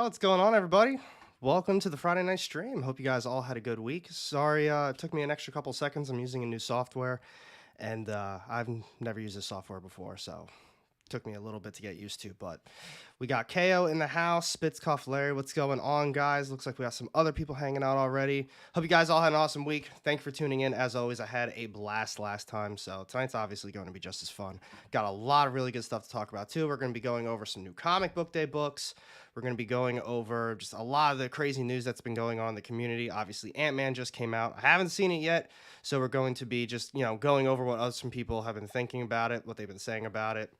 Yo, what's going on, everybody? Welcome to the Friday night stream. Hope you guys all had a good week. Sorry, it took me an extra couple seconds. I'm using a new software, and I've never used this software before, so took me a little bit to get used to. But we got KO in the house, Spitzkoff Larry. What's going on, guys? Looks like we got some other people hanging out already. Hope you guys all had an awesome week. Thank you for tuning in. As always, I had a blast last time, so tonight's obviously going to be just as fun. Got a lot of really good stuff to talk about, too. We're going to be going over some new comic book day books. We're going to be going over just a lot of the crazy news that's been going on in the community. Obviously, Ant-Man just came out. I haven't seen it yet, so we're going to be just, going over what some people have been thinking about it, what they've been saying about it.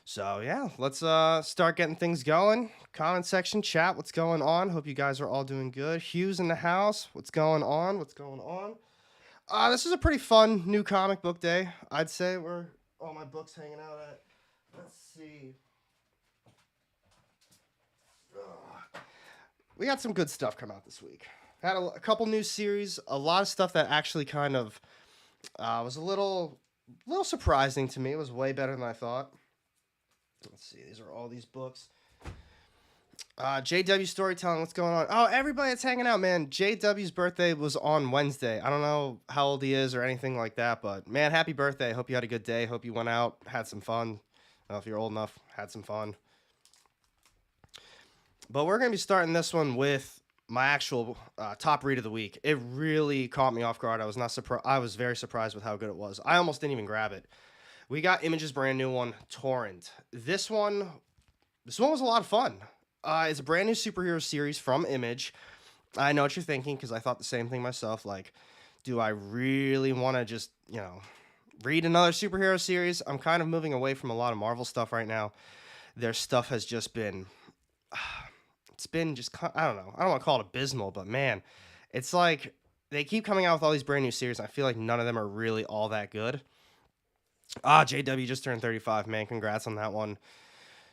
So, yeah, let's start getting things going. Comment section, chat, what's going on? Hope you guys are all doing good. Hugh's in the house. What's going on? What's going on? This is a pretty fun new comic book day, I'd say. Where all my books hanging out at. Let's see. We got some good stuff come out this week. Had a couple new series, a lot of stuff that actually kind of was a little surprising to me. It was way better than I thought. Let's see, these are all these books. JW Storytelling, what's going on? Oh, everybody that's hanging out, man. JW's birthday was on Wednesday. I don't know how old he is or anything like that, but man, happy birthday. Hope you had a good day. Hope you went out, had some fun. I don't know if you're old enough, had some fun. But we're going to be starting this one with my actual top read of the week. It really caught me off guard. I was not surprised. I was very surprised with how good it was. I almost didn't even grab it. We got Image's brand new one, Torrent. This one was a lot of fun. It's a brand new superhero series from Image. I know what you're thinking because I thought the same thing myself. Like, do I really want to just, read another superhero series? I'm kind of moving away from a lot of Marvel stuff right now. Their stuff has just been... It's been just, I don't know. I don't want to call it abysmal, but man, it's like they keep coming out with all these brand new series. And I feel like none of them are really all that good. JW just turned 35, man. Congrats on that one.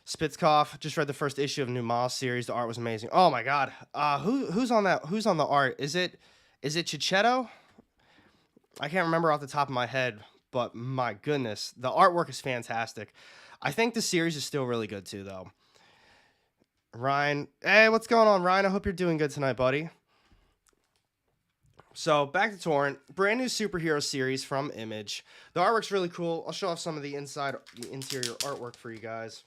Spitzkoff just read the first issue of New Miles series. The art was amazing. Oh my god. Who's on that? Who's on the art? Is it Chichetto? I can't remember off the top of my head, but my goodness, the artwork is fantastic. I think the series is still really good too, though. Ryan, hey, what's going on, Ryan? I hope you're doing good tonight, buddy. So, back to Torrent, brand new superhero series from Image. The artwork's really cool. I'll show off some of the interior artwork for you guys.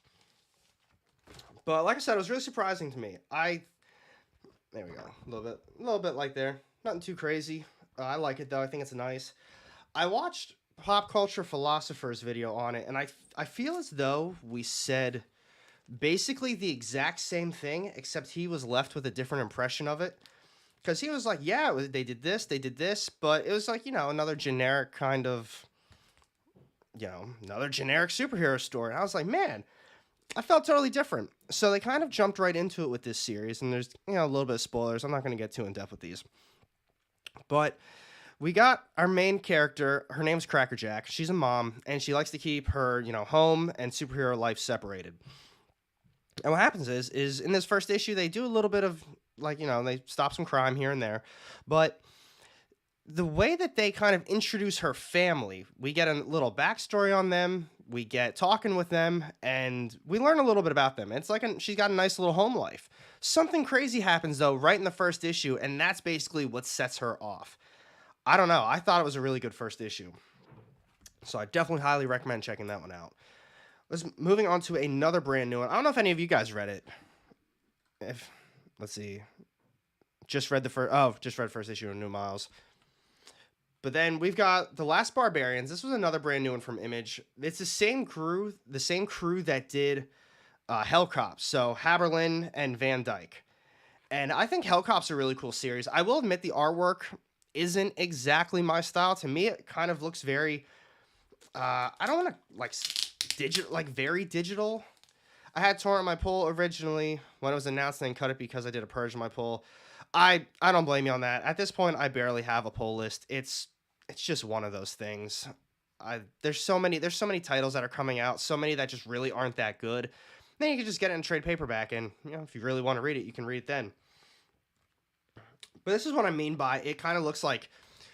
But like I said, it was really surprising to me. There we go, a little bit like there. Nothing too crazy. I like it though. I think it's nice. I watched Pop Culture Philosopher's video on it, and I feel as though we said basically the exact same thing, except he was left with a different impression of it. Because he was like, yeah, they did this, but it was like, another generic kind of, another generic superhero story. And I was like, man, I felt totally different. So they kind of jumped right into it with this series, and there's, a little bit of spoilers. I'm not going to get too in-depth with these. But we got our main character. Her name's Crackerjack. She's a mom, and she likes to keep her, home and superhero life separated. And what happens is in this first issue, they do a little bit of, they stop some crime here and there. But the way that they kind of introduce her family, we get a little backstory on them, we get talking with them, and we learn a little bit about them. It's like she's got a nice little home life. Something crazy happens, though, right in the first issue, and that's basically what sets her off. I don't know. I thought it was a really good first issue. So I definitely highly recommend checking that one out. Moving on to another brand new one. I don't know if any of you guys read it. Let's see. Just read first issue of New Miles. But then we've got The Last Barbarians. This was another brand new one from Image. It's the same crew that did Hellcops. So Haberlin and Van Dyke. And I think Hellcop's a really cool series. I will admit the artwork isn't exactly my style. To me, it kind of looks very... I don't want to very digital. I had Torrent my pull originally when it was announced, and then cut it because I did a purge of my pull. I don't blame you on that. At this point, I barely have a pull list. It's just one of those things. There's so many titles that are coming out, so many that just really aren't that good. Then you can just get it in trade paperback, and if you really want to read it, you can read it then. But this is what I mean by it kind of looks like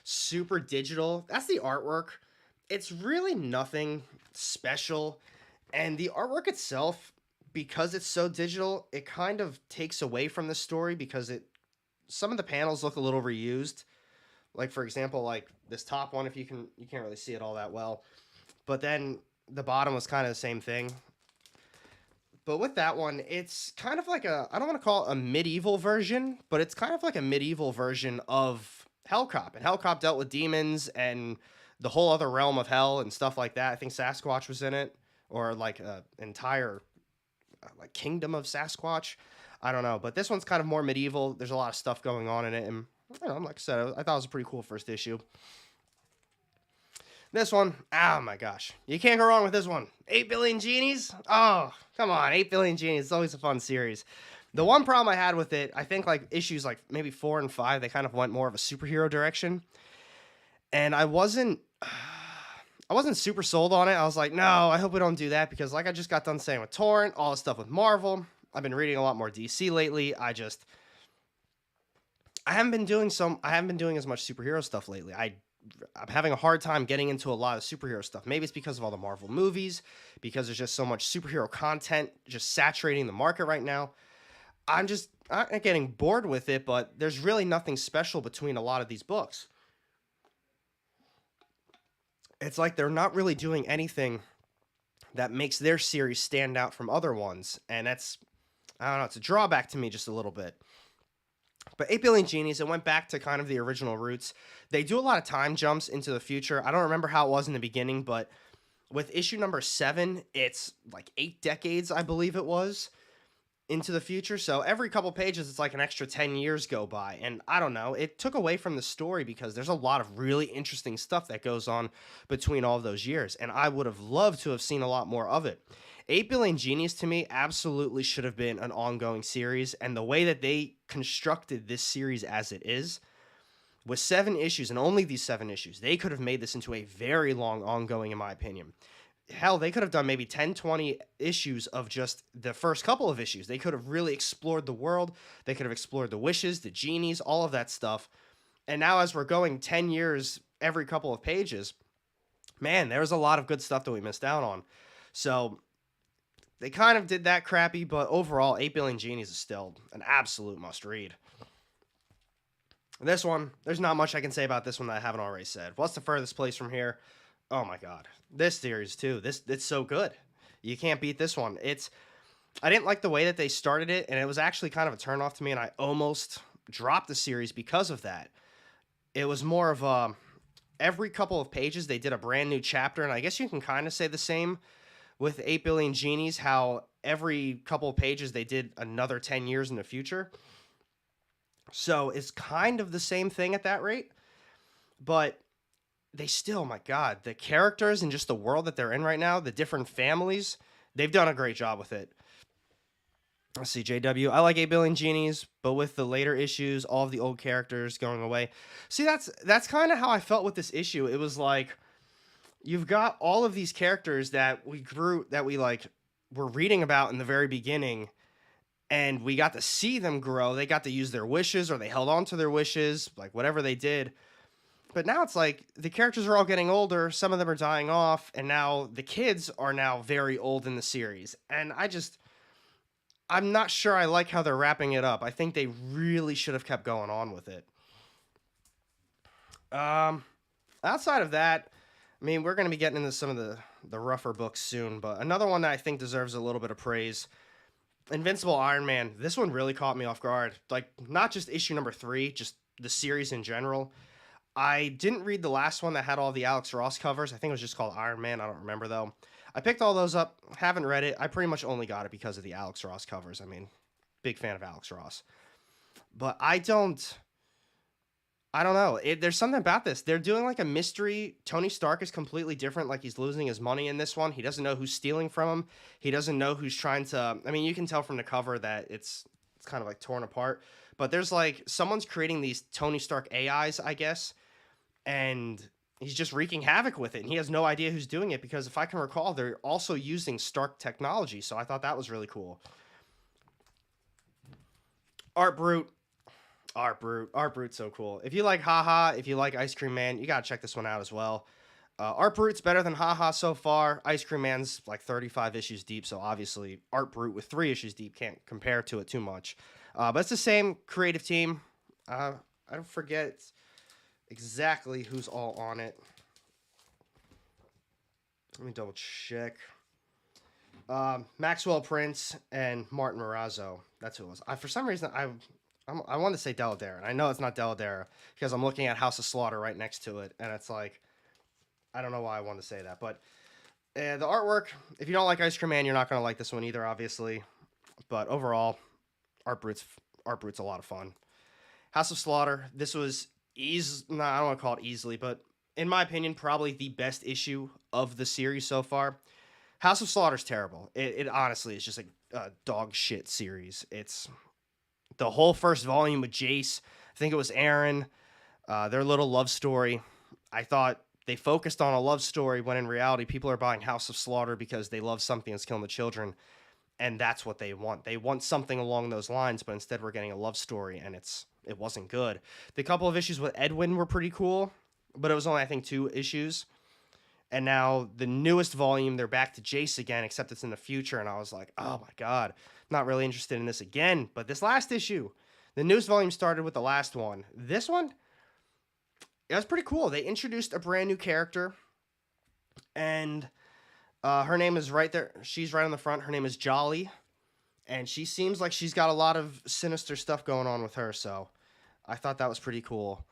super digital. That's the artwork. It's really nothing special, and the artwork itself because it's so digital, it kind of takes away from the story because some of the panels look a little reused. Like for example, like this top one, if you can't really see it all that well, but then the bottom was kind of the same thing. But with that one, it's kind of like I don't want to call it a medieval version, but it's kind of like a medieval version of Hellcop. And Hellcop dealt with demons and the whole other realm of hell and stuff like that. I think Sasquatch was in it, or like an entire like kingdom of Sasquatch. I don't know, but this one's kind of more medieval. There's a lot of stuff going on in it, and I don't know, like I said, I thought it was a pretty cool first issue. This one, oh my gosh, you can't go wrong with this one. 8 Billion Genies? Oh, come on, 8 Billion Genies. It's always a fun series. The one problem I had with it, I think like issues like maybe 4 and 5, they kind of went more of a superhero direction. And I wasn't super sold on it. I was like, no, I hope we don't do that because like I just got done saying with Torrent, all the stuff with Marvel. I've been reading a lot more DC lately. I haven't been doing as much superhero stuff lately. I'm having a hard time getting into a lot of superhero stuff. Maybe it's because of all the Marvel movies, because there's just so much superhero content just saturating the market right now. I'm getting bored with it, but there's really nothing special between a lot of these books. It's like they're not really doing anything that makes their series stand out from other ones, and that's, I don't know, it's a drawback to me just a little bit. But 8 Billion Genies, it went back to kind of the original roots. They do a lot of time jumps into the future. I don't remember how it was in the beginning, but with issue number 7, it's like 8 decades, I believe it was, into the future. So every couple pages, it's like an extra 10 years go by. And I don't know, it took away from the story because there's a lot of really interesting stuff that goes on between all of those years. And I would have loved to have seen a lot more of it. 8 Billion Genies to me absolutely should have been an ongoing series, and the way that they constructed this series as it is, with 7 issues and only these 7 issues, they could have made this into a very long ongoing, in my opinion. Hell, they could have done maybe 10, 20 issues of just the first couple of issues. They could have really explored the world. They could have explored the wishes, the genies, all of that stuff. And now as we're going 10 years every couple of pages, man, there's a lot of good stuff that we missed out on. So they kind of did that crappy, but overall, 8 Billion Genies is still an absolute must-read. This one, there's not much I can say about this one that I haven't already said. What's the furthest place from here? Oh my god. This series, too. It's so good. You can't beat this one. I didn't like the way that they started it, and it was actually kind of a turnoff to me, and I almost dropped the series because of that. It was more of every couple of pages, they did a brand new chapter, and I guess you can kind of say the same with 8 Billion Genies, how every couple of pages they did another 10 years in the future. So it's kind of the same thing at that rate. But they still, my god, the characters and just the world that they're in right now, the different families, they've done a great job with it. Let's see, JW. I like 8 Billion Genies, but with the later issues, all of the old characters going away. See, that's kind of how I felt with this issue. It was like, you've got all of these characters that we were reading about in the very beginning, and we got to see them grow. They got to use their wishes, or they held on to their wishes, like whatever they did. But now it's like the characters are all getting older. Some of them are dying off, and now the kids are now very old in the series. And I'm not sure I like how they're wrapping it up. I think they really should have kept going on with it. Outside of that, I mean, we're going to be getting into some of the rougher books soon, but another one that I think deserves a little bit of praise, Invincible Iron Man. This one really caught me off guard. Like, not just issue number 3, just the series in general. I didn't read the last one that had all the Alex Ross covers. I think it was just called Iron Man. I don't remember, though. I picked all those up. Haven't read it. I pretty much only got it because of the Alex Ross covers. I mean, big fan of Alex Ross. But I don't know. There's something about this. They're doing like a mystery. Tony Stark is completely different. Like, he's losing his money in this one. He doesn't know who's stealing from him. He doesn't know who's trying to... I mean, you can tell from the cover that it's kind of like torn apart. But there's like... someone's creating these Tony Stark AIs, I guess. And he's just wreaking havoc with it. And he has no idea who's doing it because if I can recall, they're also using Stark technology. So I thought that was really cool. Art Brute, so cool. If you like Haha, if you like Ice Cream Man, you gotta check this one out as well. Art Brute's better than Haha so far. Ice Cream Man's like 35 issues deep, so obviously Art Brute with 3 issues deep can't compare to it too much. But it's the same creative team. I don't forget exactly who's all on it. Let me double check. Maxwell Prince and Martin Morazzo. That's who it was. For some reason, I wanted to say Deladera, and I know it's not Deladera because I'm looking at House of Slaughter right next to it, and it's like, I don't know why I wanted to say that, but the artwork, if you don't like Ice Cream Man, you're not going to like this one either, obviously. But overall, Art Brute's a lot of fun. House of Slaughter, this was I don't want to call it easily, but in my opinion, probably the best issue of the series so far. House of Slaughter's terrible. It honestly is just a dog shit series. It's the whole first volume with Jace. I think it was Aaron. Their little love story. I thought they focused on a love story when in reality people are buying House of Slaughter because they love something that's killing the children. And that's what they want. They want something along those lines, but instead we're getting a love story, and it wasn't good. The couple of issues with Edwin were pretty cool, but it was only, I think, 2 issues. And now the newest volume, they're back to Jace again, except it's in the future. And I was like, oh my God, not really interested in this again. But this last issue, the newest volume started with the last one. This one, it was pretty cool. They introduced a brand new character, and her name is right there. She's right on the front. Her name is Jolly, and she seems like she's got a lot of sinister stuff going on with her. So I thought that was pretty cool.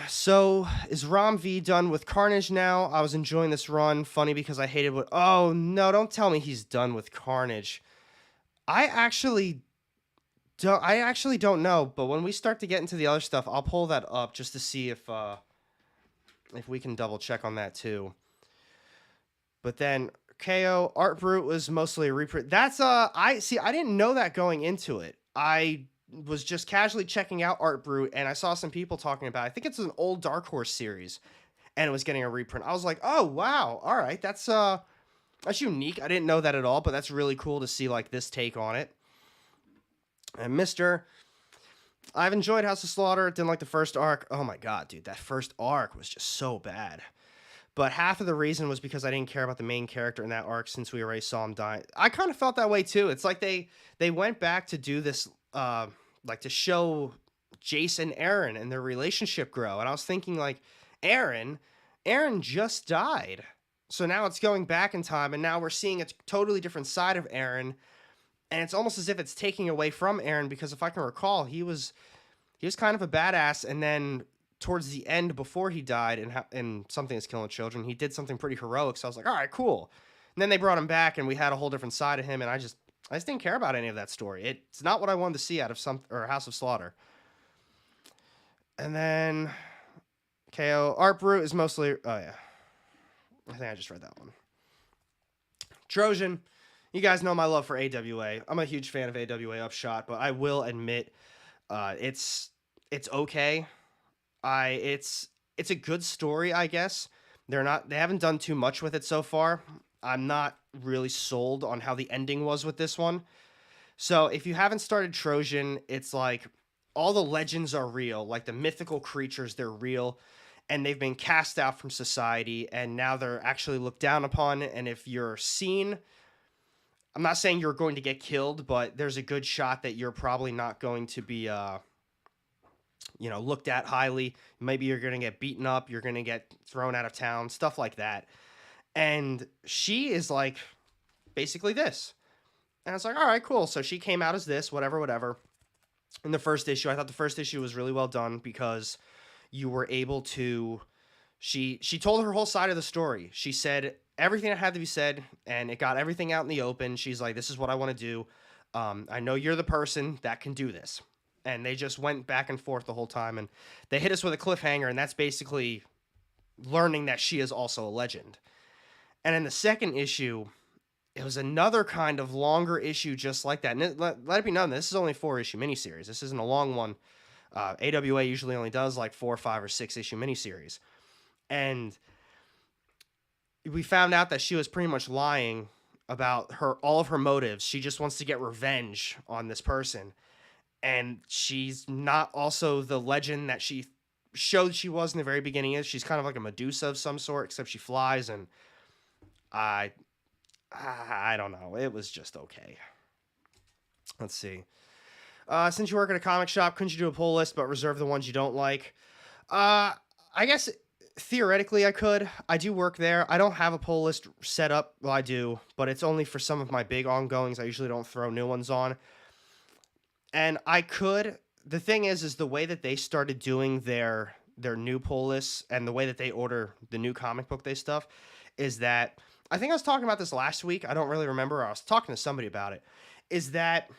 So is Rom V done with Carnage now? I was enjoying this run. Funny because I hated what... Oh, no, don't tell me he's done with Carnage. I actually don't know, but when we start to get into the other stuff, I'll pull that up just to see if we can double check on that too. But then KO Art Brute was mostly a reprint. That's I didn't know that going into it. I was just casually checking out Art Brute, and I saw some people talking about it. I think it's an old Dark Horse series, and it was getting a reprint. I was like, oh wow, all right, that's unique. I didn't know that at all, but that's really cool to see like this take on it. And I've enjoyed House of Slaughter. Didn't like the first arc. Oh my God, dude, that first arc was just so bad. But half of the reason was because I didn't care about the main character in that arc since we already saw him die. I kind of felt that way too. It's like they went back to do this, like to show Jace and Aaron and their relationship grow. And I was thinking like, Aaron just died. So now it's going back in time, and now we're seeing a totally different side of Aaron. And it's almost as if it's taking away from Aaron, because if I can recall, he was kind of a badass, and then towards the end, before he died in Something That's Killing Children, he did something pretty heroic. So I was like, all right, cool. And then they brought him back, and we had a whole different side of him, and I just didn't care about any of that story. It's not what I wanted to see out of House of Slaughter. And then KO Art Brute is mostly... Oh, yeah. I think I just read that one. Trojan. You guys know my love for AWA. I'm a huge fan of AWA Upshot, but I will admit it's okay. It's a good story, I guess. They haven't done too much with it so far. I'm not really sold on how the ending was with this one. So if you haven't started Trojan, it's like all the legends are real, like the mythical creatures, they're real, and they've been cast out from society, and now they're actually looked down upon. And if you're seen, I'm not saying you're going to get killed, but there's a good shot that you're probably not going to be looked at highly. Maybe you're going to get beaten up, you're going to get thrown out of town, stuff like that. And she is like basically this. And I was like, all right, cool. So she came out as this, whatever. In the first issue, I thought the first issue was really well done because you were able to... She told her whole side of the story. She said everything that had to be said, and it got everything out in the open. She's like, this is what I want to do. I know you're the person that can do this. And they just went back and forth the whole time, and they hit us with a cliffhanger, and that's basically learning that she is also a legend. And in the second issue, it was another kind of longer issue just like that. And let it be known, this is only a 4-issue miniseries. This isn't a long one. AWA usually only does like 4, 5, or 6-issue miniseries. And we found out that she was pretty much lying about all of her motives. She just wants to get revenge on this person. And she's not also the legend that she show that she was in the very beginning is. She's kind of like a Medusa of some sort, except she flies, and I I don't know. It was just okay. Let's see. Since you work at a comic shop, couldn't you do a pull list but reserve the ones you don't like? I guess theoretically I could. I do work there. I don't have a pull list set up. Well, I do, but it's only for some of my big ongoings. I usually don't throw new ones on. And I could. The thing is the way that they started doing their new pull lists and the way that they order the new comic book day stuff is that I think I was talking about this last week. I don't really remember. I was talking to somebody about it. Is that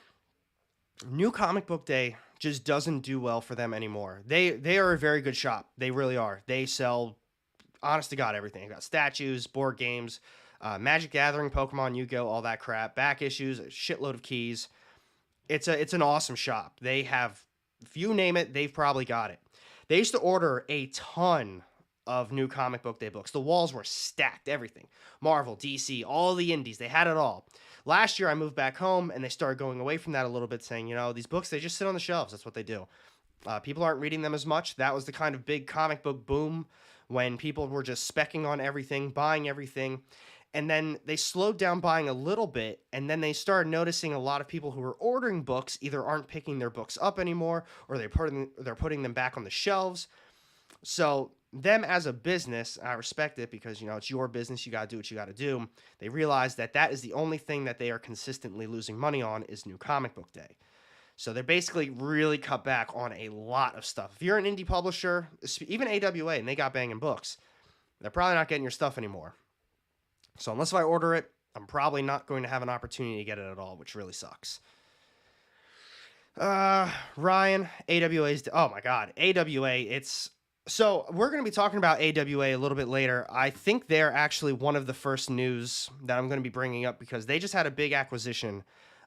new comic book day just doesn't do well for them anymore. They are a very good shop. They really are. They sell, honest to God, everything. They got statues, board games, Magic Gathering, Pokemon, Yu-Gi-Oh, all that crap, back issues, a shitload of keys. It's an awesome shop. They have, if you name it, they've probably got it. They used to order a ton of new comic book day books. The walls were stacked, everything. Marvel, DC, all the indies, they had it all. Last year, I moved back home, and they started going away from that a little bit, saying, these books, they just sit on the shelves. That's what they do. People aren't reading them as much. That was the kind of big comic book boom when people were just specking on everything, buying everything. And then they slowed down buying a little bit, and then they started noticing a lot of people who were ordering books either aren't picking their books up anymore, or they're putting them back on the shelves. So them as a business, I respect it because, it's your business. You got to do what you got to do. They realize that is the only thing that they are consistently losing money on is new comic book day. So they're basically really cut back on a lot of stuff. If you're an indie publisher, even AWA, and they got banging books, they're probably not getting your stuff anymore. So unless I order it, I'm probably not going to have an opportunity to get it at all, which really sucks. Ryan, AWA's... Oh, my God. AWA, So we're going to be talking about AWA a little bit later. I think they're actually one of the first news that I'm going to be bringing up because they just had a big acquisition.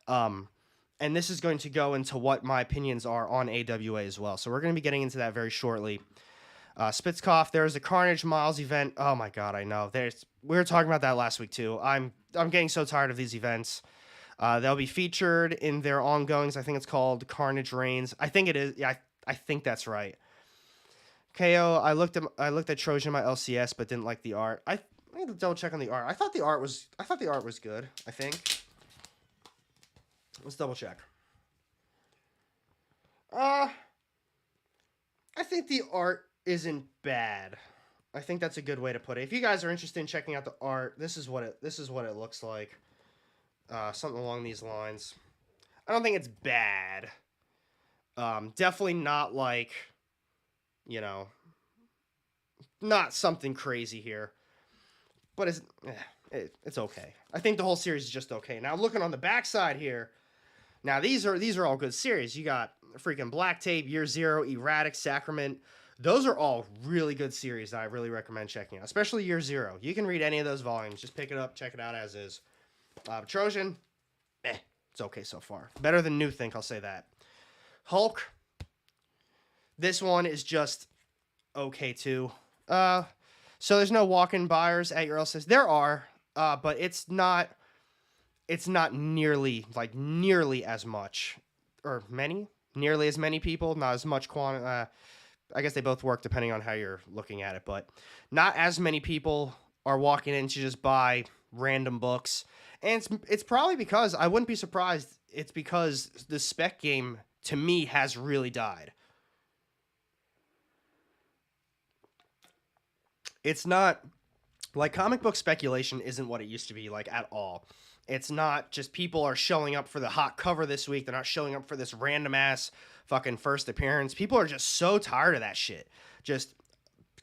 And this is going to go into what my opinions are on AWA as well. So we're going to be getting into that very shortly. Spitzkoff, there's a Carnage Miles event. Oh my God, I know. We were talking about that last week too. I'm getting so tired of these events. They'll be featured in their ongoings. I think it's called Carnage Reigns. I think it is. Yeah, I think that's right. KO, I looked at Trojan my LCS, but didn't like the art. I need to double check on the art. I thought the art was good. I think. Let's double check. I think the art isn't bad. I think that's a good way to put it. If you guys are interested in checking out the art, this is what it looks like. Something along these lines. I don't think it's bad. Definitely not like, not something crazy here. But it's okay. I think the whole series is just okay. Now looking on the backside here, now these are all good series. You got freaking Black Tape, Year Zero, Erratic, Sacrament. Those are all really good series that I really recommend checking out, especially Year Zero. You can read any of those volumes. Just pick it up, check it out as is. Trojan, it's okay so far. Better than New Think, I'll say that. Hulk, this one is just okay too. So there's no walk-in buyers at your LCS. There are, but it's not nearly as much, or nearly as many people, not as much quantity. I guess they both work depending on how you're looking at it, but not as many people are walking in to just buy random books. And it's probably because, I wouldn't be surprised, it's because the spec game, to me, has really died. It's not, like, comic book speculation isn't what it used to be, like, at all. It's not just people are showing up for the hot cover this week. They're not showing up for this random-ass fucking first appearance. People are just so tired of that shit. Just,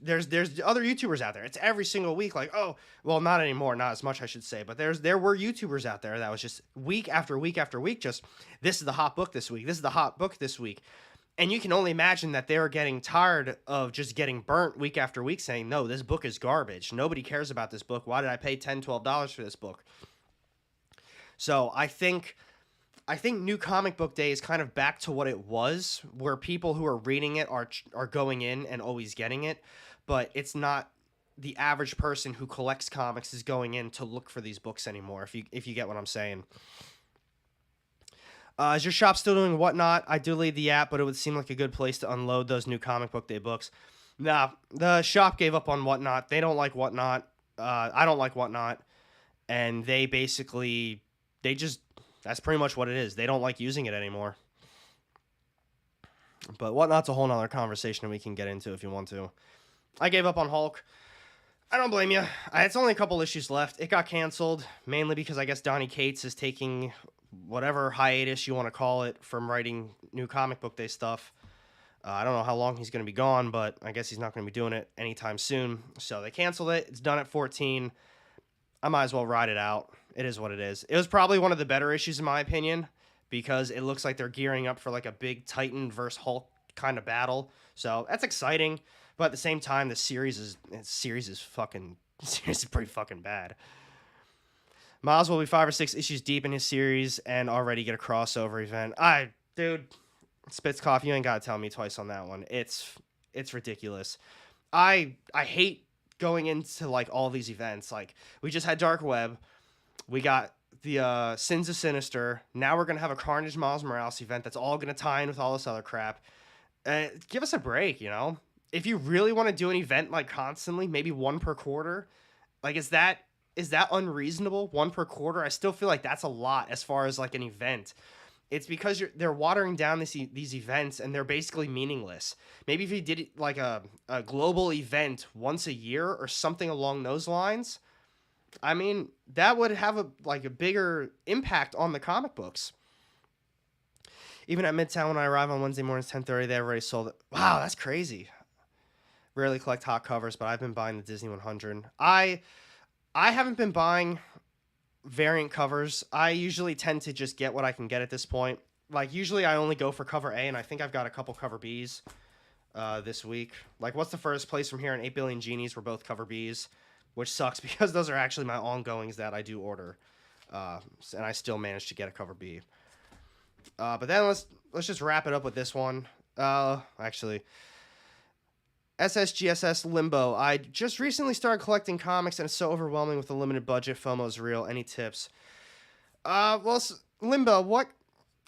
there's other YouTubers out there. It's every single week, like, oh, well, not anymore, not as much, I should say. But there were YouTubers out there that was just week after week after week, just, this is the hot book this week. This is the hot book this week. And you can only imagine that they're getting tired of just getting burnt week after week saying, no, this book is garbage. Nobody cares about this book. Why did I pay $10, $12 for this book? So I think New Comic Book Day is kind of back to what it was, where people who are reading it are going in and always getting it, but it's not the average person who collects comics is going in to look for these books anymore, if you get what I'm saying. Is your shop still doing Whatnot? I do lead the app, but it would seem like a good place to unload those new comic book day books. Nah, the shop gave up on Whatnot. They don't like Whatnot. I don't like Whatnot. And they basically, they just, that's pretty much what it is. They don't like using it anymore. But Whatnot's a whole nother conversation we can get into if you want to. I gave up on Hulk. I don't blame you. It's only a couple issues left. It got canceled, mainly because I guess Donny Cates is taking whatever hiatus you want to call it from writing new comic book day stuff. I don't know how long he's going to be gone, but I guess he's not going to be doing it anytime soon. So they canceled it. It's done at 14. I might as well ride it out. It is what it is. It was probably one of the better issues in my opinion because it looks like they're gearing up for like a big Titan versus Hulk kind of battle. So that's exciting. But at the same time, the series is pretty fucking bad. Miles will be 5 or 6 issues deep in his series and already get a crossover event. Dude, Spitzkoff, you ain't gotta tell me twice on that one. It's ridiculous. I hate going into like all these events. Like we just had Dark Web, we got the Sins of Sinister. Now we're gonna have a Carnage Miles Morales event that's all gonna tie in with all this other crap. Give us a break, you know. If you really want to do an event like constantly, maybe one per quarter, like is that unreasonable? One per quarter? I still feel like that's a lot as far as like an event. It's because they're watering down these events and they're basically meaningless. Maybe if you did it like a global event once a year or something along those lines, I mean, that would have a bigger impact on the comic books. Even at Midtown when I arrive on Wednesday mornings 10:30, they already sold it. Wow, that's crazy. Rarely collect hot covers, but I've been buying the Disney 100. I haven't been buying variant covers. I usually tend to just get what I can get at this point. Like, usually I only go for cover A, and I think I've got a couple cover Bs this week. Like, What's the Furthest Place from Here and 8 Billion Genies were both cover Bs, which sucks because those are actually my ongoings that I do order. And I still managed to get a cover B. But then let's just wrap it up with this one. Actually, SSGSS Limbo. I just recently started collecting comics and it's so overwhelming with a limited budget. FOMO's real. Any tips? Well, Limbo, what?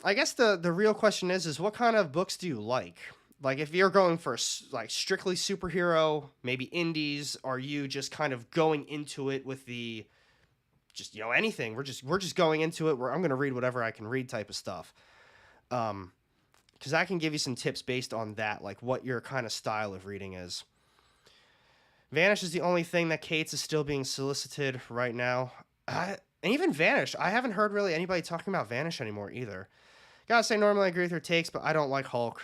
I guess the real question is what kind of books do you like? Like, if you're going for like strictly superhero, maybe indies, are you just kind of going into it with the just anything? We're just going into it where I'm gonna read whatever I can read type of stuff. Because I can give you some tips based on that, like what your kind of style of reading is. Vanish is the only thing that Cates is still being solicited right now. And even Vanish, I haven't heard really anybody talking about Vanish anymore either. Gotta say, normally I agree with your takes, but I don't like Hulk.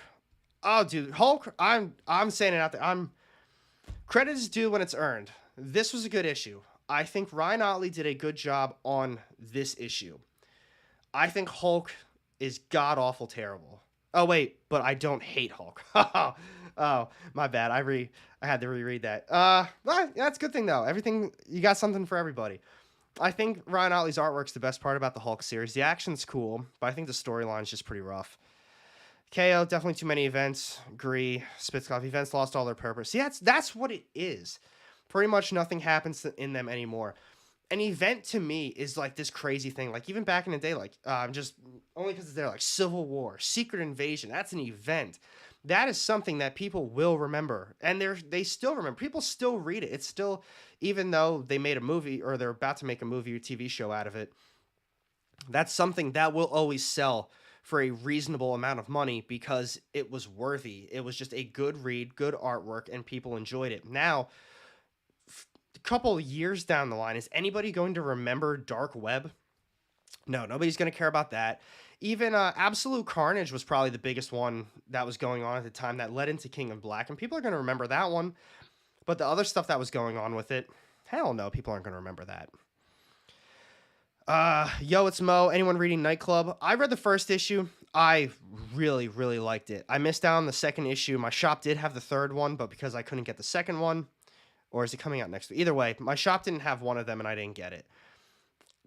Oh, dude, Hulk, I'm saying it out there. Credit is due when it's earned. This was a good issue. I think Ryan Otley did a good job on this issue. I think Hulk is god-awful terrible. Oh, wait, but I don't hate Hulk. Oh, my bad. I had to reread that. That's a good thing, though. You got something for everybody. I think Ryan Otley's artwork's the best part about the Hulk series. The action's cool, but I think the storyline's just pretty rough. KO, definitely too many events. Agree. Spitzkoff, events lost all their purpose. See, that's what it is. Pretty much nothing happens in them anymore. An event to me is like this crazy thing. Like even back in the day, like just only because they're like Civil War, Secret Invasion. That's an event. That is something that people will remember, and they still remember. People still read it. It's still, even though they made a movie or they're about to make a movie or TV show out of it. That's something that will always sell for a reasonable amount of money because it was worthy. It was just a good read, good artwork, and people enjoyed it. Now, a couple of years down the line, is anybody going to remember Dark Web? No, nobody's going to care about that. Even Absolute Carnage was probably the biggest one that was going on at the time that led into King of Black, and people are going to remember that one. But the other stuff that was going on with it, hell no, people aren't going to remember that. Yo, it's Mo. Anyone reading Nightclub? I read the first issue. I really, really liked it. I missed out on the second issue. My shop did have the third one, but because I couldn't get the second one, or is it coming out next week? Either way, my shop didn't have one of them and I didn't get it.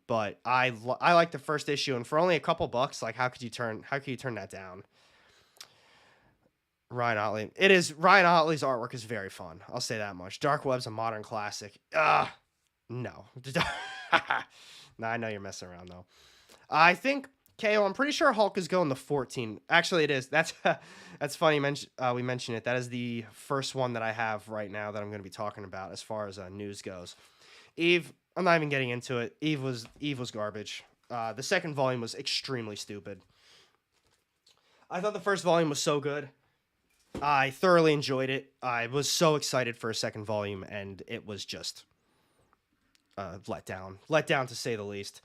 But I liked the first issue, and for only a couple bucks, like how could you turn that down? Ryan Otley. Ryan Otley's artwork is very fun. I'll say that much. Dark Web's a modern classic. No. No, I know you're messing around though. I think KO, I'm pretty sure Hulk is going to 14. Actually, it is. That's that's funny. We mentioned it. That is the first one that I have right now that I'm going to be talking about as far as news goes. Eve, I'm not even getting into it. Eve was garbage. The second volume was extremely stupid. I thought the first volume was so good. I thoroughly enjoyed it. I was so excited for a second volume, and it was just let down. Let down, to say the least.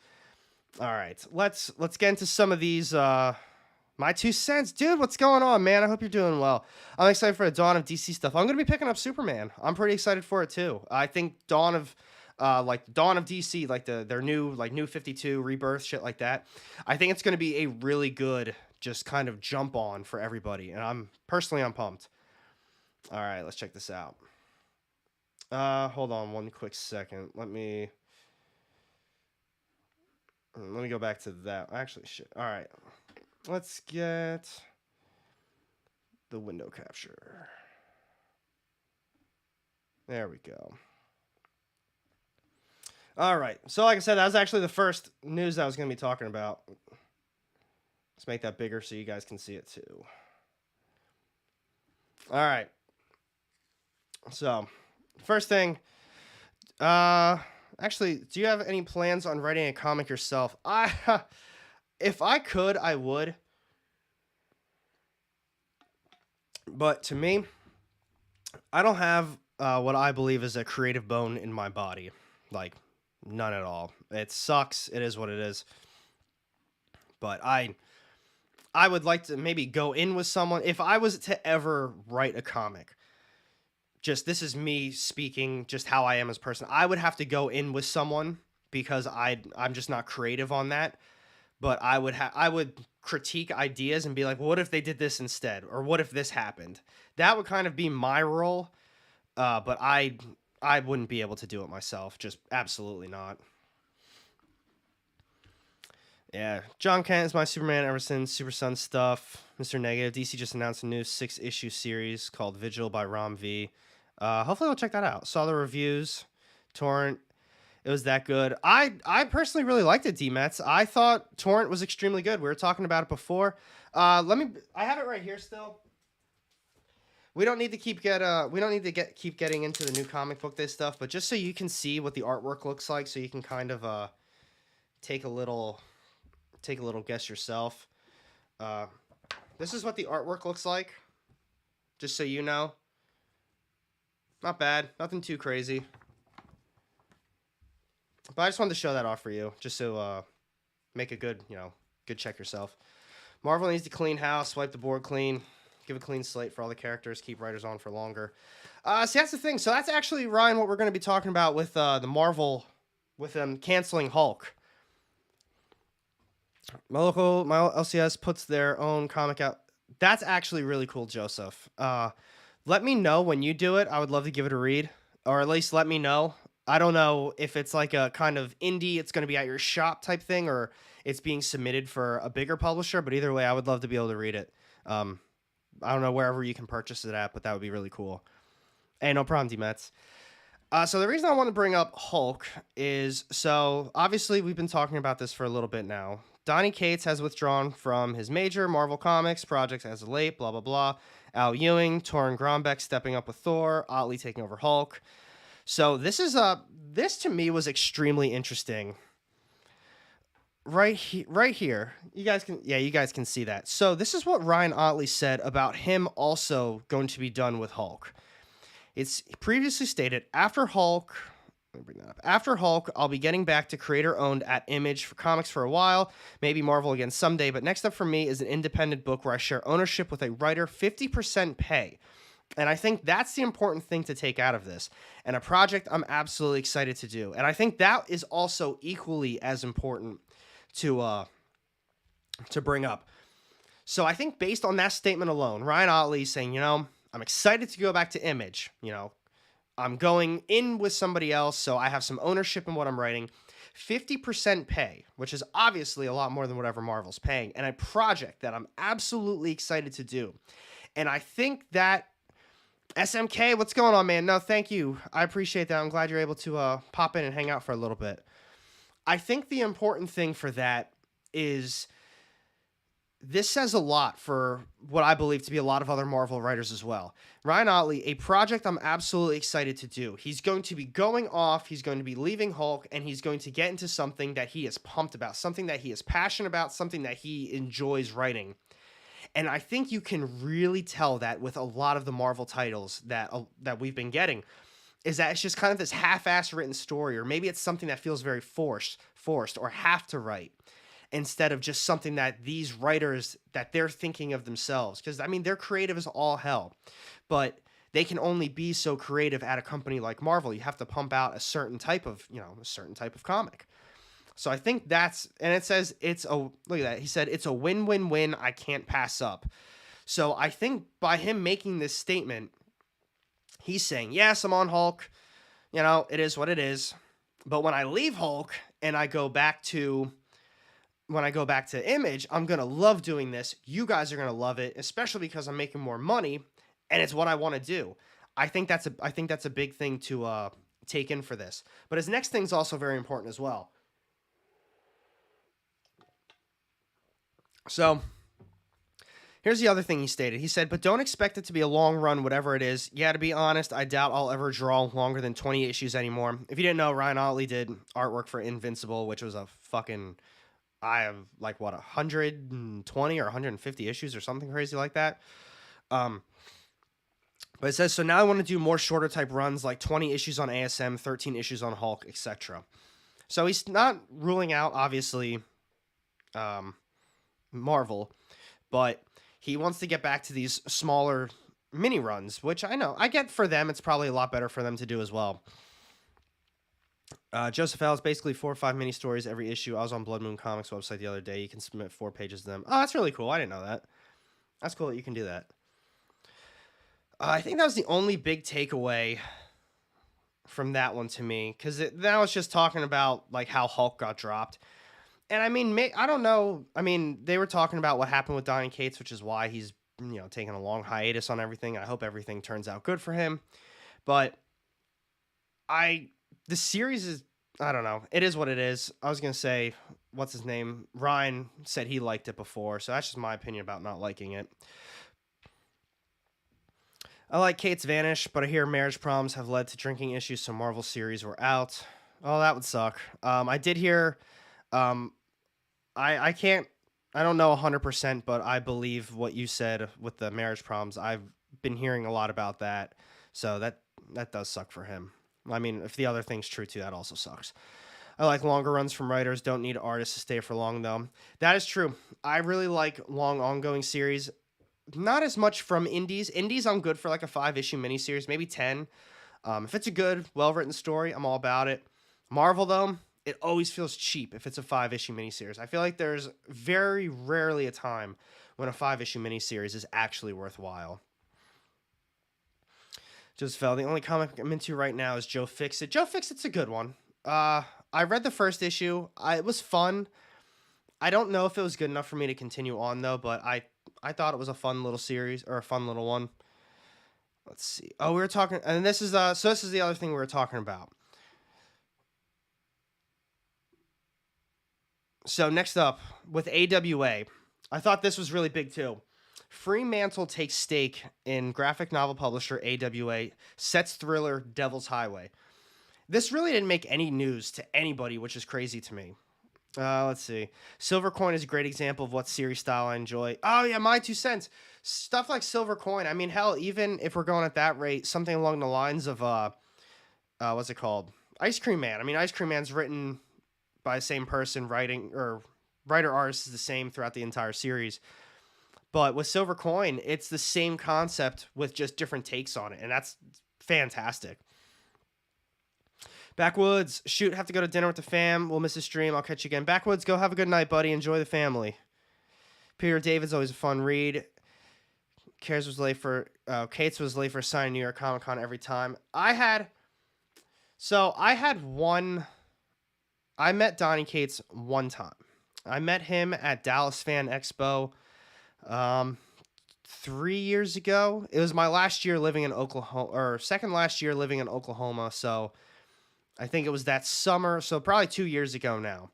All right, let's get into some of these. My 2 cents, dude. What's going on, man? I hope you're doing well. I'm excited for the Dawn of DC stuff. I'm gonna be picking up Superman. I'm pretty excited for it too. I think Dawn of DC, like their new 52 rebirth shit like that. I think it's gonna be a really good just kind of jump on for everybody, and I'm pumped. All right, let's check this out. Hold on one quick second. Let me go back to that. Actually, shit. All right. Let's get the window capture. There we go. All right. So like I said, that was actually the first news I was going to be talking about. Let's make that bigger so you guys can see it too. All right. So, first thing, actually, do you have any plans on writing a comic yourself? If I could, I would. But to me, I don't have what I believe is a creative bone in my body. Like, none at all. It sucks. It is what it is. But I would like to maybe go in with someone. If I was to ever write a comic, just this is me speaking just how I am as a person, I would have to go in with someone because I'm just not creative on that. But I would critique ideas and be like, well, what if they did this instead? Or what if this happened? That would kind of be my role. But I wouldn't be able to do it myself. Just absolutely not. Yeah, John Kent is my Superman ever since Super Sun stuff. Mr. Negative, DC just announced a new 6-issue series called Vigil by Rom V. Hopefully I'll check that out. Saw the reviews, Torrent. It was that good. I personally really liked it, D-Mets. I thought Torrent was extremely good. We were talking about it before. I have it right here still. We don't need to keep getting into the new comic book day stuff, but just so you can see what the artwork looks like, so you can kind of take a little guess yourself. This is what the artwork looks like. Just so you know. Not bad. Nothing too crazy. But I just wanted to show that off for you, just so make a good check yourself. Marvel needs to clean house, wipe the board clean, give a clean slate for all the characters, keep writers on for longer. See, that's the thing. So that's actually, Ryan, what we're going to be talking about with the Marvel, with them canceling Hulk. My LCS puts their own comic out. That's actually really cool, Joseph. Let me know when you do it. I would love to give it a read, or at least let me know. I don't know if it's like a kind of indie, it's going to be at your shop type thing, or it's being submitted for a bigger publisher, but either way, I would love to be able to read it. I don't know wherever you can purchase it at, but that would be really cool. Hey, no problem, D-Mets. So the reason I want to bring up Hulk is, so obviously we've been talking about this for a little bit now. Donny Cates has withdrawn from his major Marvel Comics projects as of late, blah, blah, blah. Al Ewing, Torrin Grombeck stepping up with Thor, Otley taking over Hulk. So this to me was extremely interesting. Right here. You guys can see that. So this is what Ryan Otley said about him also going to be done with Hulk. It's previously stated, after Hulk, I'll be getting back to creator-owned at Image for comics for a while, maybe Marvel again someday, but next up for me is an independent book where I share ownership with a writer, 50% pay. And I think that's the important thing to take out of this, and a project I'm absolutely excited to do. And I think that is also equally as important to bring up. So I think based on that statement alone, Ryan Otley saying, I'm excited to go back to Image, I'm going in with somebody else, so I have some ownership in what I'm writing. 50% pay, which is obviously a lot more than whatever Marvel's paying, and a project that I'm absolutely excited to do. And I think that SMK, what's going on, man? No, thank you. I appreciate that. I'm glad you're able to pop in and hang out for a little bit. I think the important thing for that is this says a lot for what I believe to be a lot of other Marvel writers as well. Ryan Ottley, a project I'm absolutely excited to do. He's going to be going off, he's going to be leaving Hulk, and he's going to get into something that he is pumped about, something that he is passionate about, something that he enjoys writing. And I think you can really tell that with a lot of the Marvel titles that we've been getting, is that it's just kind of this half-ass written story, or maybe it's something that feels very forced, or have to write, instead of just something that these writers, that they're thinking of themselves. Because I mean, they're creative as all hell, but they can only be so creative at a company like Marvel. You have to pump out a certain type of, a certain type of comic. So I think that's, and it says look at that. He said it's a win-win-win. I can't pass up. So I think by him making this statement, he's saying, yes, I'm on Hulk. It is what it is. But when I leave Hulk and I go back to Image, I'm going to love doing this. You guys are going to love it, especially because I'm making more money and it's what I want to do. I think that's a big thing to take in for this. But his next thing is also very important as well. So here's the other thing he stated. He said, but don't expect it to be a long run, whatever it is. Yeah, to be honest, I doubt I'll ever draw longer than 20 issues anymore. If you didn't know, Ryan Ottley did artwork for Invincible, which was I have 120 or 150 issues or something crazy like that. But it says, so now I want to do more shorter type runs, like 20 issues on ASM, 13 issues on Hulk, etc. So he's not ruling out, obviously, Marvel, but he wants to get back to these smaller mini runs, which I get for them. It's probably a lot better for them to do as well. Joseph L. is basically 4 or 5 mini stories every issue. I was on Blood Moon Comics website the other day. You can submit 4 pages to them. Oh, that's really cool. I didn't know that. That's cool that you can do that. I think that was the only big takeaway from that one to me, because that was just talking about how Hulk got dropped. And I mean, I don't know. I mean, they were talking about what happened with Donny Cates, which is why he's taking a long hiatus on everything. I hope everything turns out good for him. But the series is, I don't know. It is what it is. I was going to say, what's his name? Ryan said he liked it before, so that's just my opinion about not liking it. I like Kate's Vanish, but I hear marriage problems have led to drinking issues, so Marvel series were out. Oh, that would suck. I did hear, I don't know 100%, but I believe what you said with the marriage problems. I've been hearing a lot about that, so that does suck for him. I mean, if the other thing's true too, that also sucks. I like longer runs from writers. Don't need artists to stay for long, though. That is true. I really like long ongoing series. Not as much from indies. Indies, I'm good for a 5-issue miniseries, maybe 10. If it's a good, well-written story, I'm all about it. Marvel, though, it always feels cheap if it's a 5-issue miniseries. I feel like there's very rarely a time when a 5-issue miniseries is actually worthwhile. Just fell. The only comic I'm into right now is Joe Fixit. Joe Fixit's a good one. I read the first issue. It was fun. I don't know if it was good enough for me to continue on, though, but I thought it was a fun little series, or a fun little one. Let's see. Oh, we were talking, and this is the other thing we were talking about. So next up, with AWA, I thought this was really big too. Fremantle takes stake in graphic novel publisher AWA, sets thriller Devil's Highway. This really didn't make any news to anybody, which is crazy to me. Let's see. Silver Coin is a great example of what series style I enjoy. Oh, yeah, my 2 cents. Stuff like Silver Coin. I mean, hell, even if we're going at that rate, something along the lines of, what's it called? Ice Cream Man. I mean, Ice Cream Man's written by the same person, writer-artist is the same throughout the entire series. But with Silver Coin, it's the same concept with just different takes on it, and that's fantastic. Backwoods, shoot, have to go to dinner with the fam. We'll miss the stream. I'll catch you again. Backwoods, go have a good night, buddy. Enjoy the family. Peter David's always a fun read. Cates was late for signing New York Comic Con every time. I met Donny Cates one time. I met him at Dallas Fan Expo 3 years ago. It was my last year living in Oklahoma, or second last year living in Oklahoma, so I think it was that summer, so probably 2 years ago now.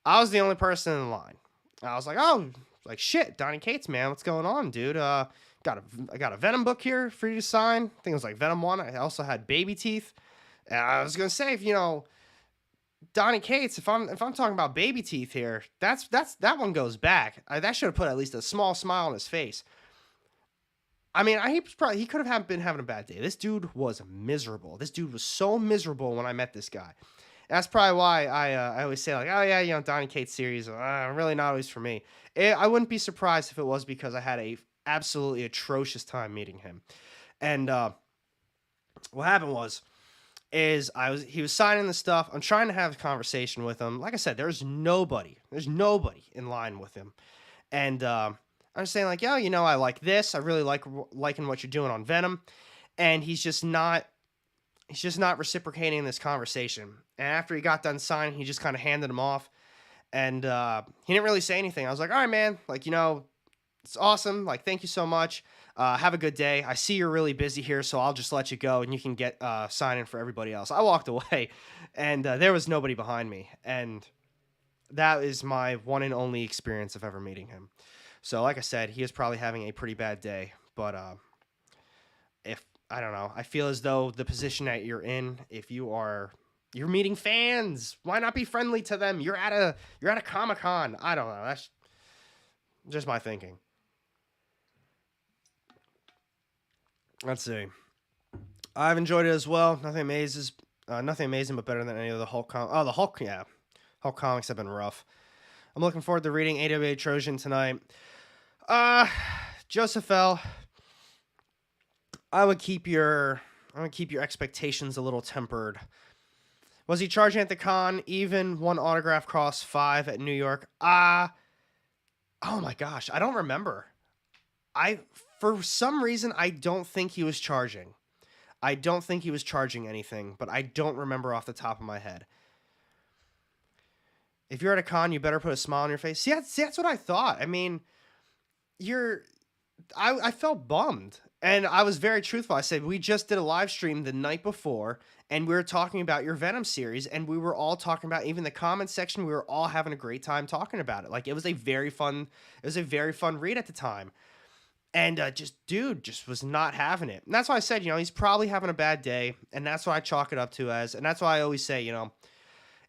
I was the only person in line. I was like, oh, Like, shit, Donny Cates, man, what's going on, dude? I got a Venom book here for you to sign. I think it was like Venom 1. I also had Baby Teeth. And I was gonna say, if Donny Cates, if I'm talking about Baby Teeth here, that one goes back. That should have put at least a small smile on his face. I mean, he could have been having a bad day. This dude was miserable. This dude was so miserable when I met this guy. And that's probably why I always say, like, oh yeah, Donny Cates series, really not always for me. I wouldn't be surprised if it was because I had a absolutely atrocious time meeting him. And what happened is he was signing the stuff. I'm trying to have a conversation with him. Like I said, there's nobody in line with him. And I'm saying, like, yo, I like this. I really liking what you're doing on Venom. And he's just not reciprocating this conversation. And after he got done signing, he just kind of handed him off. And he didn't really say anything. I was like, all right, man, like, it's awesome. Like, thank you so much. Have a good day. I see you're really busy here, so I'll just let you go and you can get signing for everybody else. I walked away, and there was nobody behind me. And that is my one and only experience of ever meeting him. So, like I said, he is probably having a pretty bad day. But I don't know. I feel as though the position that you're in, if you're meeting fans, why not be friendly to them? You're at a Comic-Con. I don't know. That's just my thinking. Let's see. I've enjoyed it as well. Nothing amazing, but better than any of the Hulk. The Hulk, yeah. Hulk comics have been rough. I'm looking forward to reading AWA Trojan tonight. Joseph L., I would keep your expectations a little tempered. Was he charging at the con? Even one autograph cost $5 at New York. Oh my gosh, I don't remember. For some reason, I don't think he was charging. I don't think he was charging anything, but I don't remember off the top of my head. If you're at a con, you better put a smile on your face. See, that's what I thought. I mean, I felt bummed. And I was very truthful. I said, we just did a live stream the night before, and we were talking about your Venom series, and we were all talking about, even the comment section, we were all having a great time talking about it. Like, it was a very fun read at the time. And dude just was not having it. And that's why I said, he's probably having a bad day, and that's what I chalk it up to as. And that's why I always say,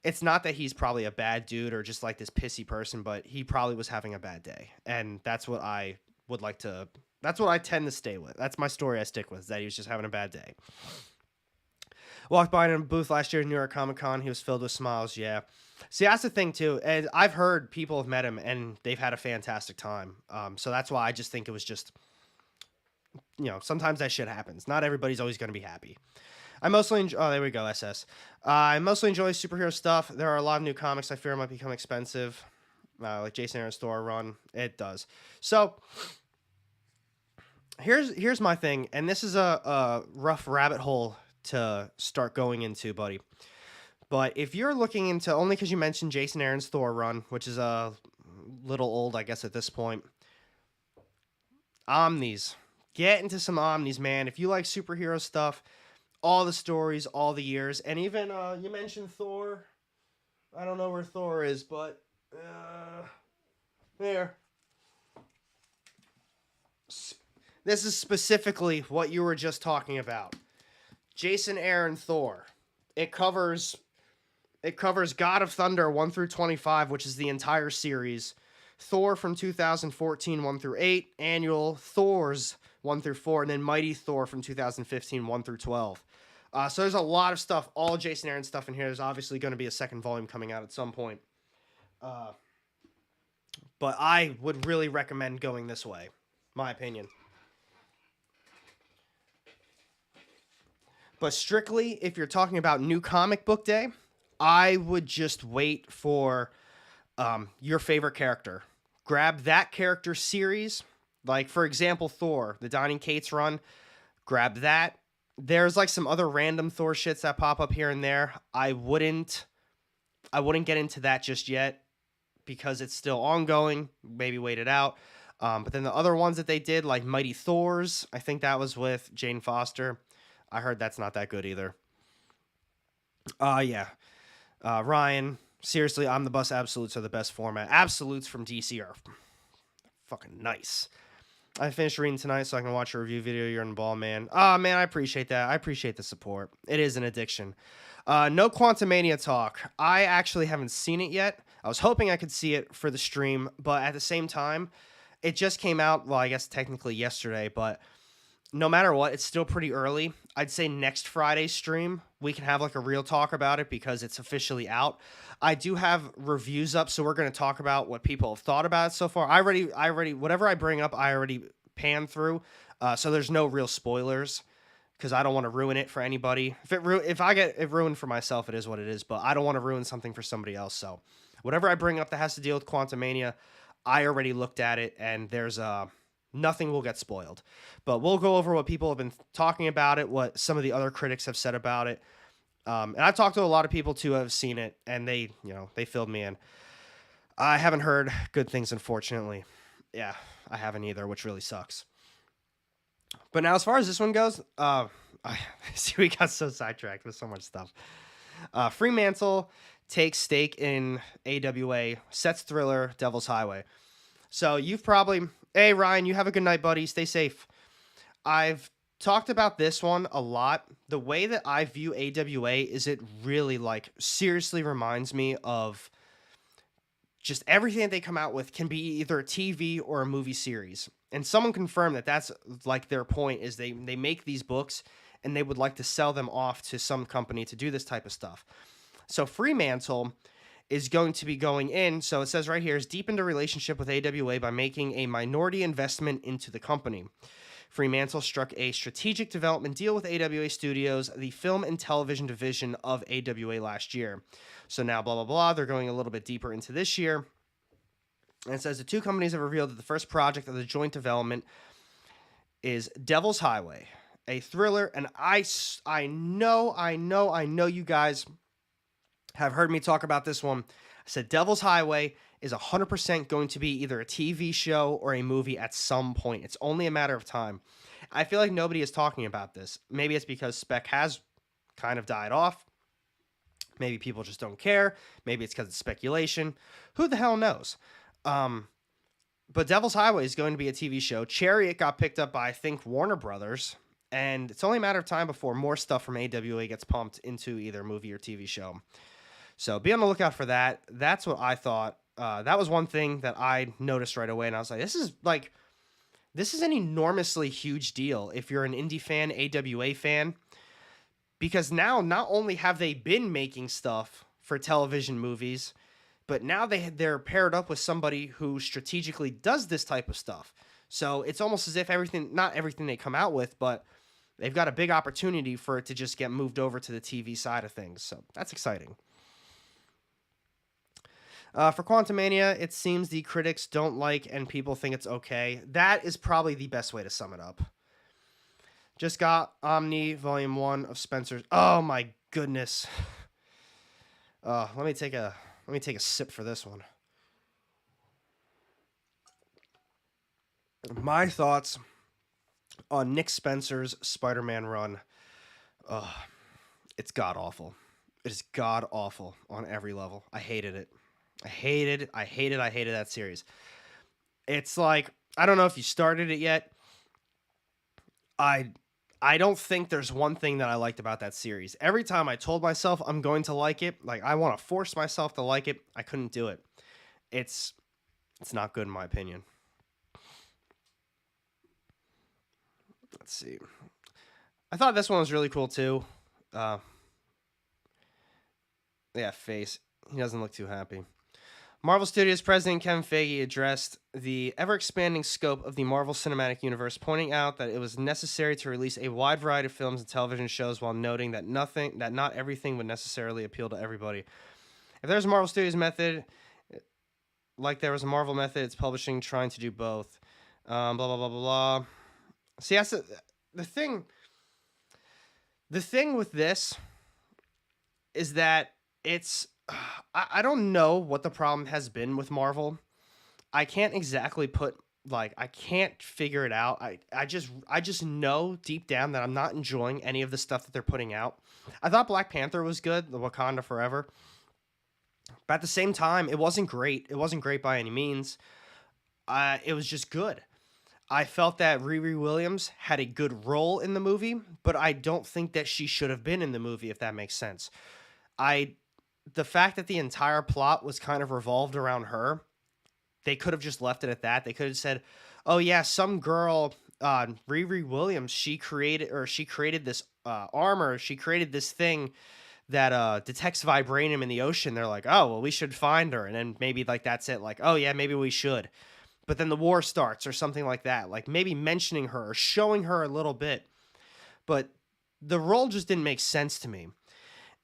it's not that he's probably a bad dude or just like this pissy person, but he probably was having a bad day. And that's what I would like to... That's what I tend to stay with. That's my story I stick with, is that he was just having a bad day. Walked by in a booth last year at New York Comic Con. He was filled with smiles, yeah. See, that's the thing, too. And I've heard people have met him, and they've had a fantastic time. So that's why I just think it was just, sometimes that shit happens. Not everybody's always going to be happy. I mostly enjoy... Oh, there we go, SS. I mostly enjoy superhero stuff. There are a lot of new comics I fear might become expensive. Like Jason Aaron's Thor run. It does. So... Here's my thing, and this is a rough rabbit hole to start going into, buddy. But if you're looking into, only because you mentioned Jason Aaron's Thor run, which is a little old, I guess, at this point. Omnis. Get into some Omnis, man. If you like superhero stuff, all the stories, all the years, and even, you mentioned Thor. I don't know where Thor is, but, there. This is specifically what you were just talking about. Jason Aaron Thor. It covers God of Thunder 1 through 25, which is the entire series. Thor from 2014 1 through 8, annual Thors 1 through 4, and then Mighty Thor from 2015 1 through 12. So there's a lot of stuff, all Jason Aaron stuff in here. There's obviously going to be a second volume coming out at some point. But I would really recommend going this way, my opinion. But strictly, if you're talking about New Comic Book Day, I would just wait for your favorite character. Grab that character series. Like, for example, Thor, the Donny Cates run. Grab that. There's like some other random Thor shits that pop up here and there. I wouldn't get into that just yet because it's still ongoing. Maybe wait it out. But then the other ones that they did, like Mighty Thors, I think that was with Jane Foster. I heard that's not that good either. Yeah. Ryan, seriously, Omnibus Absolutes are the best format. Absolutes from DC are fucking nice. I finished reading tonight so I can watch a review video. You're on the ball, man. Oh, man, I appreciate that. I appreciate the support. It is an addiction. No Quantumania talk. I actually haven't seen it yet. I was hoping I could see it for the stream, but at the same time, it just came out, well, I guess technically yesterday, but no matter what, it's still pretty early. I'd say next Friday's stream, we can have like a real talk about it because it's officially out. I do have reviews up, so we're going to talk about what people have thought about it so far. I already, whatever I bring up, I already panned through. So there's no real spoilers because I don't want to ruin it for anybody. If I get it ruined for myself, it is what it is, but I don't want to ruin something for somebody else. So whatever I bring up that has to deal with Quantumania, I already looked at it, and there's nothing will get spoiled. But we'll go over what people have been talking about it, what some of the other critics have said about it. And I've talked to a lot of people too who have seen it, and they filled me in. I haven't heard good things, unfortunately. Yeah, I haven't either, which really sucks. But now, as far as this one goes, I see we got so sidetracked with so much stuff. Fremantle takes stake in AWA, sets thriller Devil's Highway. So you've probably, hey Ryan, you have a good night, buddy. Stay safe. I've talked about this one a lot. The way that I view AWA is it really like seriously reminds me of just everything that they come out with can be either a TV or a movie series. And someone confirmed that that's like their point is they make these books and they would like to sell them off to some company to do this type of stuff. So Fremantle is going to be going in. So it says right here is deepened a relationship with AWA by making a minority investment into the company. Fremantle struck a strategic development deal with AWA Studios, the film and television division of AWA last year. So now, blah, blah, blah, they're going a little bit deeper into this year. And it says the two companies have revealed that the first project of the joint development is Devil's Highway, a thriller. And I know you guys have heard me talk about this one. I said Devil's Highway is 100% going to be either a TV show or a movie at some point. It's only a matter of time. I feel like nobody is talking about this. Maybe it's because spec has kind of died off. Maybe people just don't care. Maybe it's because it's speculation. Who the hell knows? But Devil's Highway is going to be a TV show. Chariot got picked up by, I think, Warner Brothers. And it's only a matter of time before more stuff from AWA gets pumped into either movie or TV show. So be on the lookout for that. That's what I thought. That was one thing that I noticed right away. And I was like, this is an enormously huge deal if you're an indie fan, AWA fan. Because now not only have they been making stuff for television movies, but now they're paired up with somebody who strategically does this type of stuff. So it's almost as if not everything they come out with, but they've got a big opportunity for it to just get moved over to the TV side of things. So that's exciting. For Quantumania, it seems the critics don't like and people think it's okay. That is probably the best way to sum it up. Just got Omni Volume 1 of Spencer's. Oh my goodness. Let me take a sip for this one. My thoughts on Nick Spencer's Spider-Man run. It's god-awful. It is god-awful on every level. I hated it. I hated that series. It's like, I don't know if you started it yet. I don't think there's one thing that I liked about that series. Every time I told myself I'm going to like it, like I want to force myself to like it, I couldn't do it. It's not good in my opinion. Let's see. I thought this one was really cool too. Yeah, face. He doesn't look too happy. Marvel Studios President Kevin Feige addressed the ever-expanding scope of the Marvel Cinematic Universe, pointing out that it was necessary to release a wide variety of films and television shows while noting that not everything would necessarily appeal to everybody. If there's a Marvel Studios method, like there was a Marvel method, it's publishing trying to do both. Blah, blah, blah, blah, blah. See, that's the thing. The thing with this is that it's... I don't know what the problem has been with Marvel. I can't exactly I can't figure it out. I just know deep down that I'm not enjoying any of the stuff that they're putting out. I thought Black Panther was good, the Wakanda Forever. But at the same time, it wasn't great. It wasn't great by any means. it was just good. I felt that Riri Williams had a good role in the movie, but I don't think that she should have been in the movie, if that makes sense. I The fact that the entire plot was kind of revolved around her, they could have just left it at that. They could have said, "Oh yeah, some girl, Riri Williams, she created this armor, she created this thing that detects vibranium in the ocean." They're like, "Oh well, we should find her," and then maybe like that's it. Like, "Oh yeah, maybe we should." But then the war starts or something like that. Like maybe mentioning her or showing her a little bit. But the role just didn't make sense to me.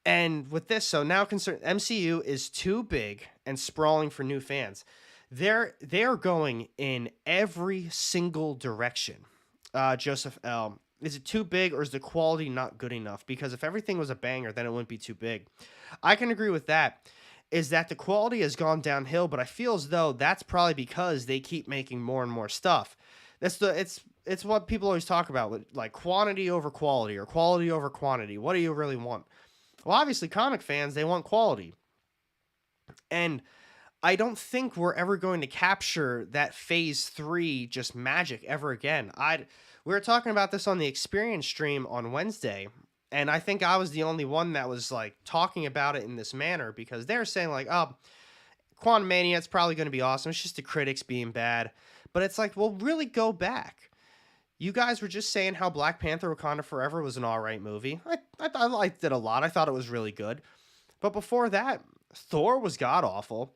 And with this, so now concern MCU is too big and sprawling for new fans. They're going in every single direction. Joseph L. Is it too big or is the quality not good enough? Because if everything was a banger, then it wouldn't be too big. I can agree with that. Is that the quality has gone downhill, but I feel as though that's probably because they keep making more and more stuff. It's what people always talk about, with like quantity over quality or quality over quantity. What do you really want? Well, obviously, comic fans, they want quality. And I don't think we're ever going to capture that phase 3 just magic ever again. We were talking about this on the experience stream on Wednesday, and I think I was the only one that was like talking about it in this manner because they're saying like, "Oh, Quantum Mania, it's probably going to be awesome. It's just the critics being bad." But it's like, well, really go back. You guys were just saying how Black Panther Wakanda Forever was an alright movie. I liked it a lot. I thought it was really good. But before that, Thor was god-awful.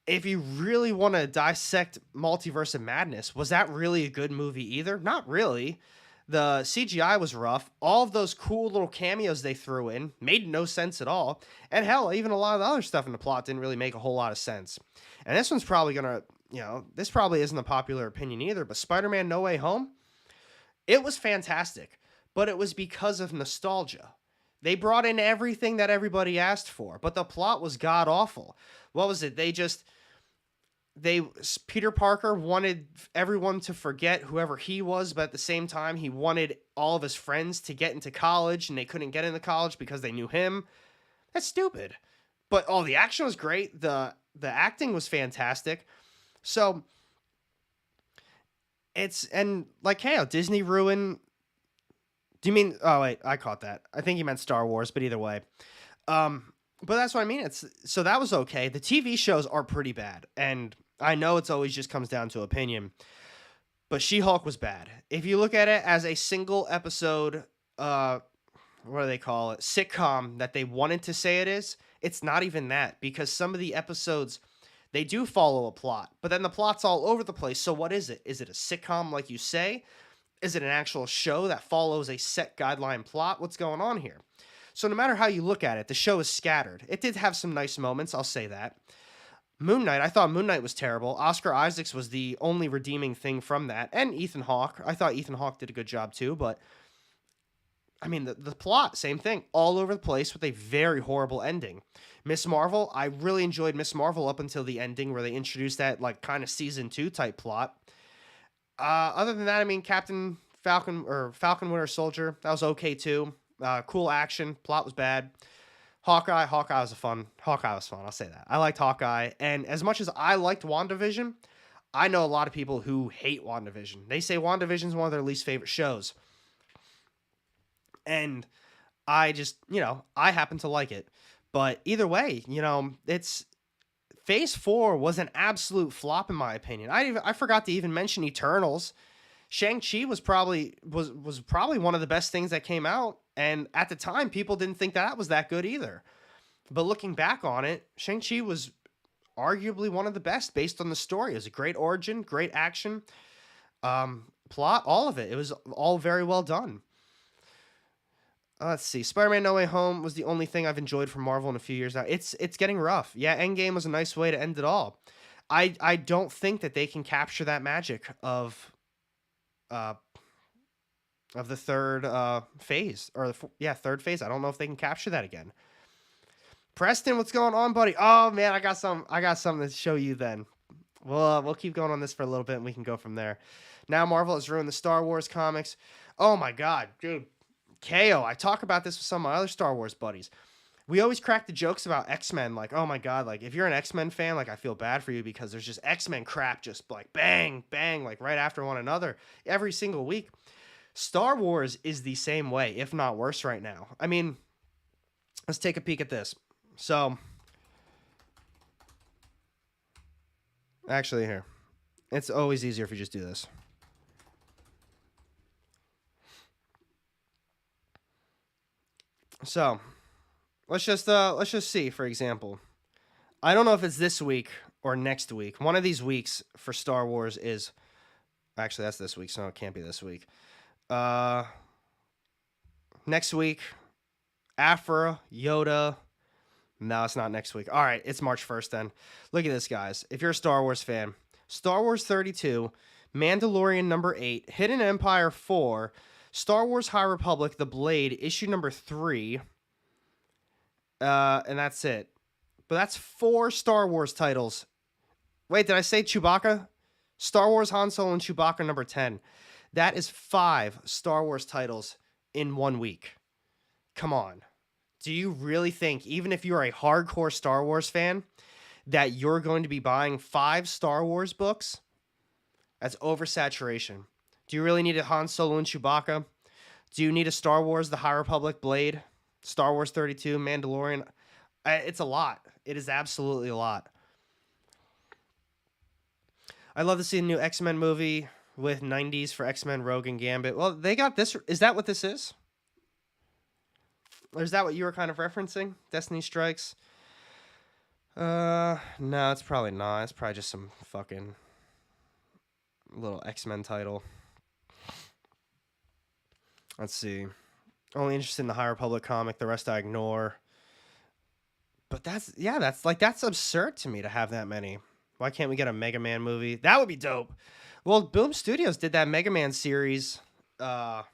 If you really want to dissect Multiverse of Madness, was that really a good movie either? Not really. The CGI was rough. All of those cool little cameos they threw in made no sense at all. And hell, even a lot of the other stuff in the plot didn't really make a whole lot of sense. And this one's probably going to, this probably isn't a popular opinion either, but Spider-Man No Way Home, it was fantastic, but it was because of nostalgia. They brought in everything that everybody asked for, but the plot was god awful. What was it? Peter Parker wanted everyone to forget whoever he was, but at the same time, he wanted all of his friends to get into college, and they couldn't get into college because they knew him. That's stupid. But the action was great. The acting was fantastic. So and like, hey, Disney ruined. Do you mean? Oh wait, I caught that. I think you meant Star Wars, but either way, but that's what I mean. So that was okay. The TV shows are pretty bad, and I know it's always just comes down to opinion. But She-Hulk was bad. If you look at it as a single episode, what do they call it? Sitcom that they wanted to say it is, it's not even that because some of the episodes they do follow a plot, but then the plot's all over the place. So what is it? Is it a sitcom like you say? Is it an actual show that follows a set guideline plot? What's going on here? So no matter how you look at it, the show is scattered. It did have some nice moments, I'll say that. Moon Knight, I thought Moon Knight was terrible. Oscar Isaacs was the only redeeming thing from that. And Ethan Hawke. I thought Ethan Hawke did a good job too, but I mean, the plot, same thing. All over the place with a very horrible ending. Miss Marvel, I really enjoyed Miss Marvel up until the ending where they introduced that like kind of season 2 type plot. Other than that, I mean, Captain Falcon or Falcon Winter Soldier, that was okay too. Cool action. Plot was bad. Hawkeye was fun. I'll say that. I liked Hawkeye. And as much as I liked WandaVision, I know a lot of people who hate WandaVision. They say WandaVision is one of their least favorite shows. And I just, I happen to like it. But either way, it's Phase 4 was an absolute flop in my opinion. I forgot to even mention Eternals. Shang-Chi was probably one of the best things that came out, and at the time people didn't think that was that good either. But looking back on it, Shang-Chi was arguably one of the best based on the story. It was a great origin, great action, plot, all of it. It was all very well done. Let's see. Spider-Man No Way Home was the only thing I've enjoyed from Marvel in a few years now. It's getting rough. Yeah, Endgame was a nice way to end it all. I don't think that they can capture that magic of the third phase or third phase. I don't know if they can capture that again. Preston, what's going on, buddy? Oh man, I got something to show you then. We'll keep going on this for a little bit and we can go from there. Now Marvel has ruined the Star Wars comics. Oh my god, dude. KO. I talk about this with some of my other Star Wars buddies. we always crack the jokes about X-Men, like, oh my god, like if you're an X-Men fan, like I feel bad for you because there's just X-Men crap just like bang, bang, like right after one another every single week. Star Wars is the same way, if not worse right now. I mean, let's take a peek at this. So, actually here, it's always easier if you just do this. So, let's just see, for example. I don't know if it's this week or next week. One of these weeks for Star Wars is actually that's this week, so it can't be this week. Next week, Afra, Yoda. No, it's not next week. All right, it's March 1st then. Look at this, guys. If you're a Star Wars fan, Star Wars 32, Mandalorian number 8, Hidden Empire 4, Star Wars High Republic, The Blade, issue number 3. And that's it. But that's 4 Star Wars titles. Wait, did I say Chewbacca? Star Wars Han Solo and Chewbacca number 10. That is 5 Star Wars titles in 1 week. Come on. Do you really think, even if you're a hardcore Star Wars fan, that you're going to be buying 5 Star Wars books? That's oversaturation. Do you really need a Han Solo and Chewbacca? Do you need a Star Wars The High Republic Blade? Star Wars 32, Mandalorian? It's a lot. It is absolutely a lot. I'd love to see a new X-Men movie with 90s for X-Men, Rogue, and Gambit. Well, they got this. Is that what this is? Or is that what you were kind of referencing? Destiny Strikes? No, it's probably not. It's probably just some fucking little X-Men title. Let's see. Only interested in the High Republic comic. The rest I ignore. But that's absurd to me to have that many. Why can't we get a Mega Man movie? That would be dope. Well, Boom Studios did that Mega Man series. They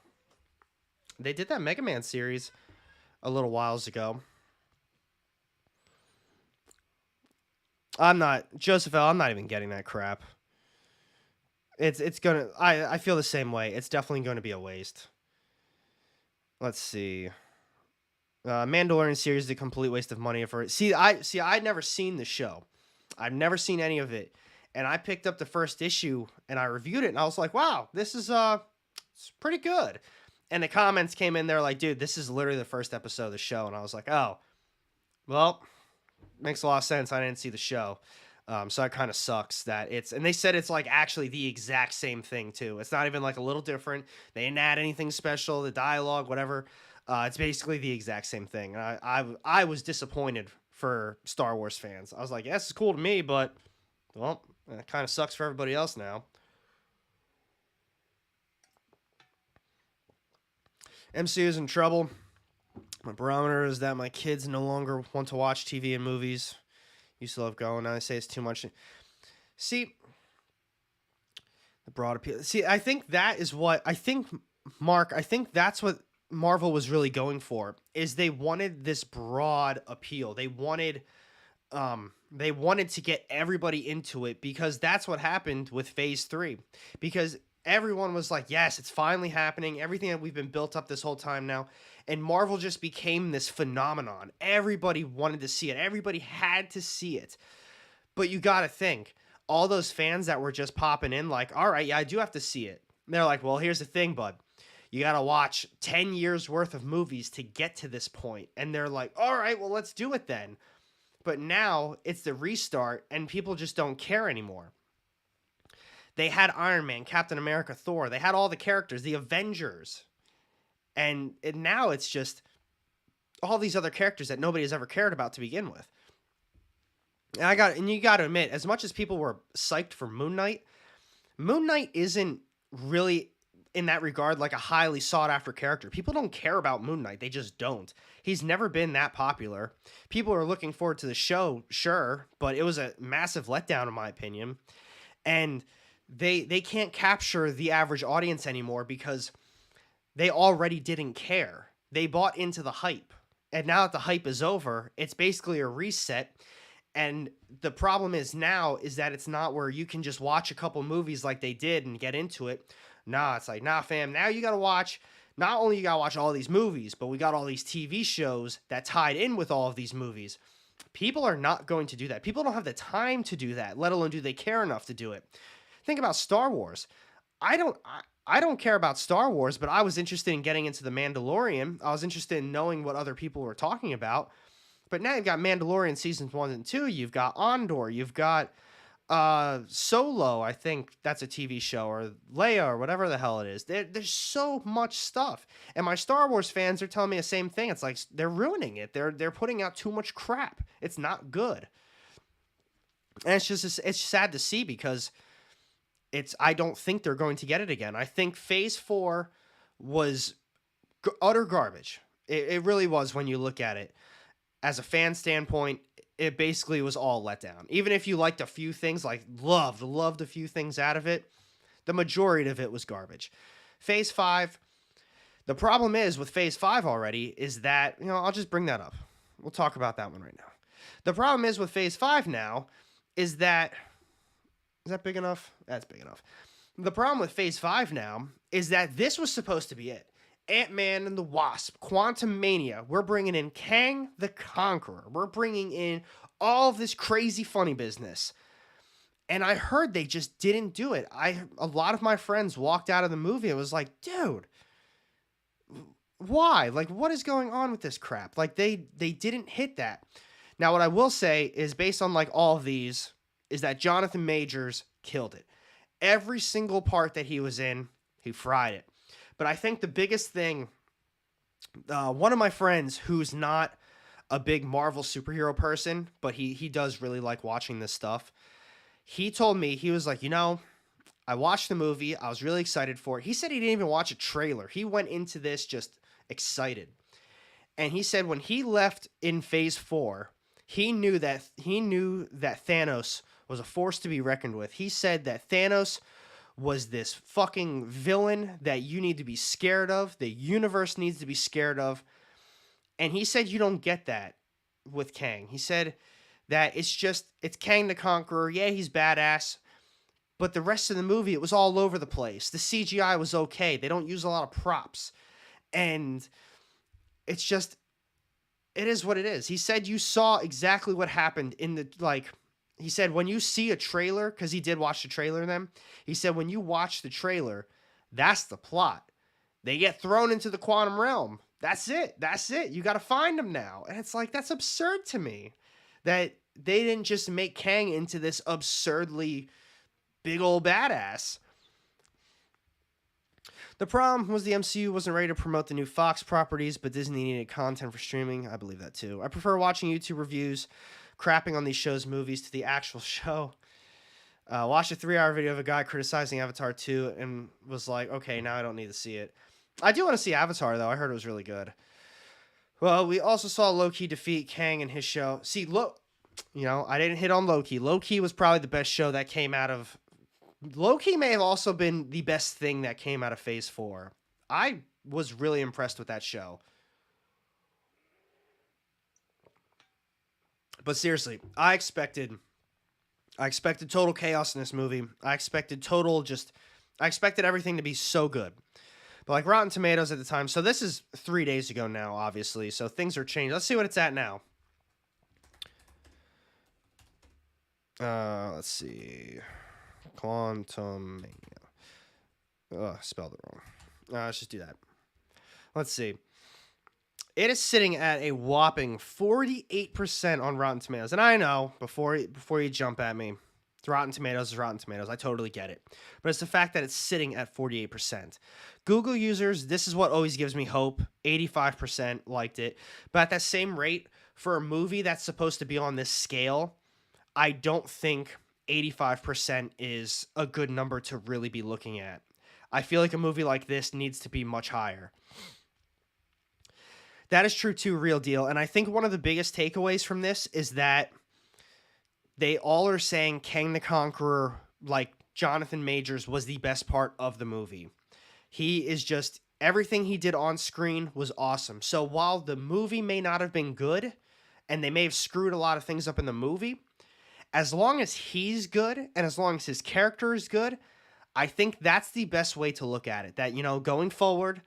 did that Mega Man series a little whiles ago. Joseph L., I'm not even getting that crap. I feel the same way. It's definitely going to be a waste. Let's see. Mandalorian series is a complete waste of money for it. I'd never seen the show. I've never seen any of it. And I picked up the first issue and I reviewed it and I was like, wow, this is it's pretty good. And the comments came in there like, dude, this is literally the first episode of the show. And I was like, oh, well, makes a lot of sense. I didn't see the show. So that kind of sucks that and they said it's like actually the exact same thing too. It's not even like a little different. They didn't add anything special, the dialogue, whatever. It's basically the exact same thing. And I was disappointed for Star Wars fans. I was like, yes, it's cool to me, but well, it kind of sucks for everybody else now. MCU is in trouble. My barometer is that my kids no longer want to watch TV and movies. Used to love going. Now they say it's too much. See, the broad appeal. See, I think that is what Mark. I think that's what Marvel was really going for. Is they wanted this broad appeal. They wanted to get everybody into it because that's what happened with Phase 3. Because everyone was like, yes, it's finally happening. Everything that we've been built up this whole time now. And Marvel just became this phenomenon. Everybody wanted to see it. Everybody had to see it. But you got to think, all those fans that were just popping in like, all right, yeah, I do have to see it. And they're like, well, here's the thing, bud. You got to watch 10 years worth of movies to get to this point. And they're like, all right, well, let's do it then. But now it's the restart and people just don't care anymore. They had Iron Man, Captain America, Thor. They had all the characters, the Avengers. And now it's just all these other characters that nobody has ever cared about to begin with. And you got to admit, as much as people were psyched for Moon Knight isn't really, in that regard, like a highly sought after character. People don't care about Moon Knight. They just don't. He's never been that popular. People are looking forward to the show, sure, but it was a massive letdown in my opinion. And they can't capture the average audience anymore because they already didn't care. They bought into the hype. And now that the hype is over, it's basically a reset. And the problem is that it's not where you can just watch a couple movies like they did and get into it. Nah, it's like, nah, fam, now you got to watch not only you gotta watch all these movies, but we got all these TV shows that tied in with all of these movies. People are not going to do that. People don't have the time to do that, let alone do they care enough to do it. Think about Star Wars. I don't care about Star Wars, but I was interested in getting into The Mandalorian. I was interested in knowing what other people were talking about. But now you've got Mandalorian seasons 1 and 2. You've got Andor. You've got Solo. I think that's a TV show, or Leia, or whatever the hell it is. There's so much stuff. And my Star Wars fans are telling me the same thing. It's like they're ruining it. They're putting out too much crap. It's not good. And it's sad to see, because I don't think they're going to get it again. I think Phase 4 was utter garbage. It really was when you look at it. As a fan standpoint, it basically was all let down. Even if you liked a few things, like loved a few things out of it, the majority of it was garbage. Phase 5, the problem is with Phase 5 already is that, I'll just bring that up. We'll talk about that one right now. The problem is with Phase 5 now is that big enough? That's big enough. The problem with Phase 5 now is that this was supposed to be it. Ant-Man and the Wasp, Quantumania. We're bringing in Kang the Conqueror. We're bringing in all of this crazy funny business. And I heard they just didn't do it. A lot of my friends walked out of the movie and was like, dude, why? Like, what is going on with this crap? Like, they didn't hit that. Now, what I will say is, based on like all of these, is that Jonathan Majors killed it. Every single part that he was in, he fried it. But I think the biggest thing, one of my friends who's not a big Marvel superhero person, but he does really like watching this stuff, he told me, he was like, I watched the movie. I was really excited for it. He said he didn't even watch a trailer. He went into this just excited. And he said when he left in Phase 4, he knew that Thanos was a force to be reckoned with. He said that Thanos was this fucking villain that you need to be scared of. The universe needs to be scared of. And he said you don't get that with Kang. He said that it's Kang the Conqueror. Yeah, he's badass. But the rest of the movie, it was all over the place. The CGI was okay. They don't use a lot of props. And it's just, it is what it is. He said you saw exactly what happened in the, he said, when you see a trailer, because he did watch the trailer then, he said, when you watch the trailer, that's the plot. They get thrown into the quantum realm. That's it. You got to find them now. And it's like, that's absurd to me that they didn't just make Kang into this absurdly big old badass. The problem was the MCU wasn't ready to promote the new Fox properties, but Disney needed content for streaming. I believe that too. I prefer watching YouTube reviews crapping on these shows' movies to the actual show. Watched a 3-hour video of a guy criticizing Avatar 2 and was like, okay, now I don't need to see it. I do want to see Avatar, though. I heard it was really good. Well, we also saw Loki defeat Kang in his show. See, I didn't hit on Loki. Loki was probably the best show that came out of... Loki may have also been the best thing that came out of Phase 4. I was really impressed with that show. But seriously, I expected total chaos in this movie. I expected everything to be so good. But like Rotten Tomatoes at the time, so this is 3 days ago now, obviously, so things are changed. Let's see what it's at now. Let's see. Quantumania. Spelled it wrong. Let's just do that. Let's see. It is sitting at a whopping 48% on Rotten Tomatoes. And I know, before you jump at me, Rotten Tomatoes is Rotten Tomatoes. I totally get it. But it's the fact that it's sitting at 48%. Google users, this is what always gives me hope. 85% liked it. But at that same rate, for a movie that's supposed to be on this scale, I don't think 85% is a good number to really be looking at. I feel like a movie like this needs to be much higher. That is true too, real deal. And I think one of the biggest takeaways from this is that they all are saying Kang the Conqueror, like Jonathan Majors, was the best part of the movie. He is just, everything he did on screen was awesome. So while the movie may not have been good, and they may have screwed a lot of things up in the movie, as long as he's good, and as long as his character is good, I think that's the best way to look at it. That, going forward,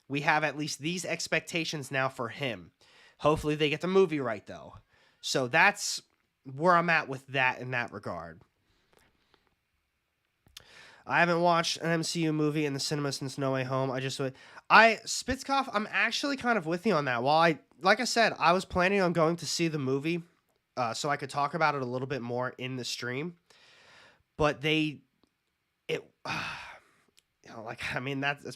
We have at least these expectations now for him. Hopefully they get the movie right, though. So that's where I'm at with that in that regard. I haven't watched an MCU movie in the cinema since No Way Home. Spitzkoff, I'm actually kind of with you on that. Like I said, I was planning on going to see the movie so I could talk about it a little bit more in the stream. But that's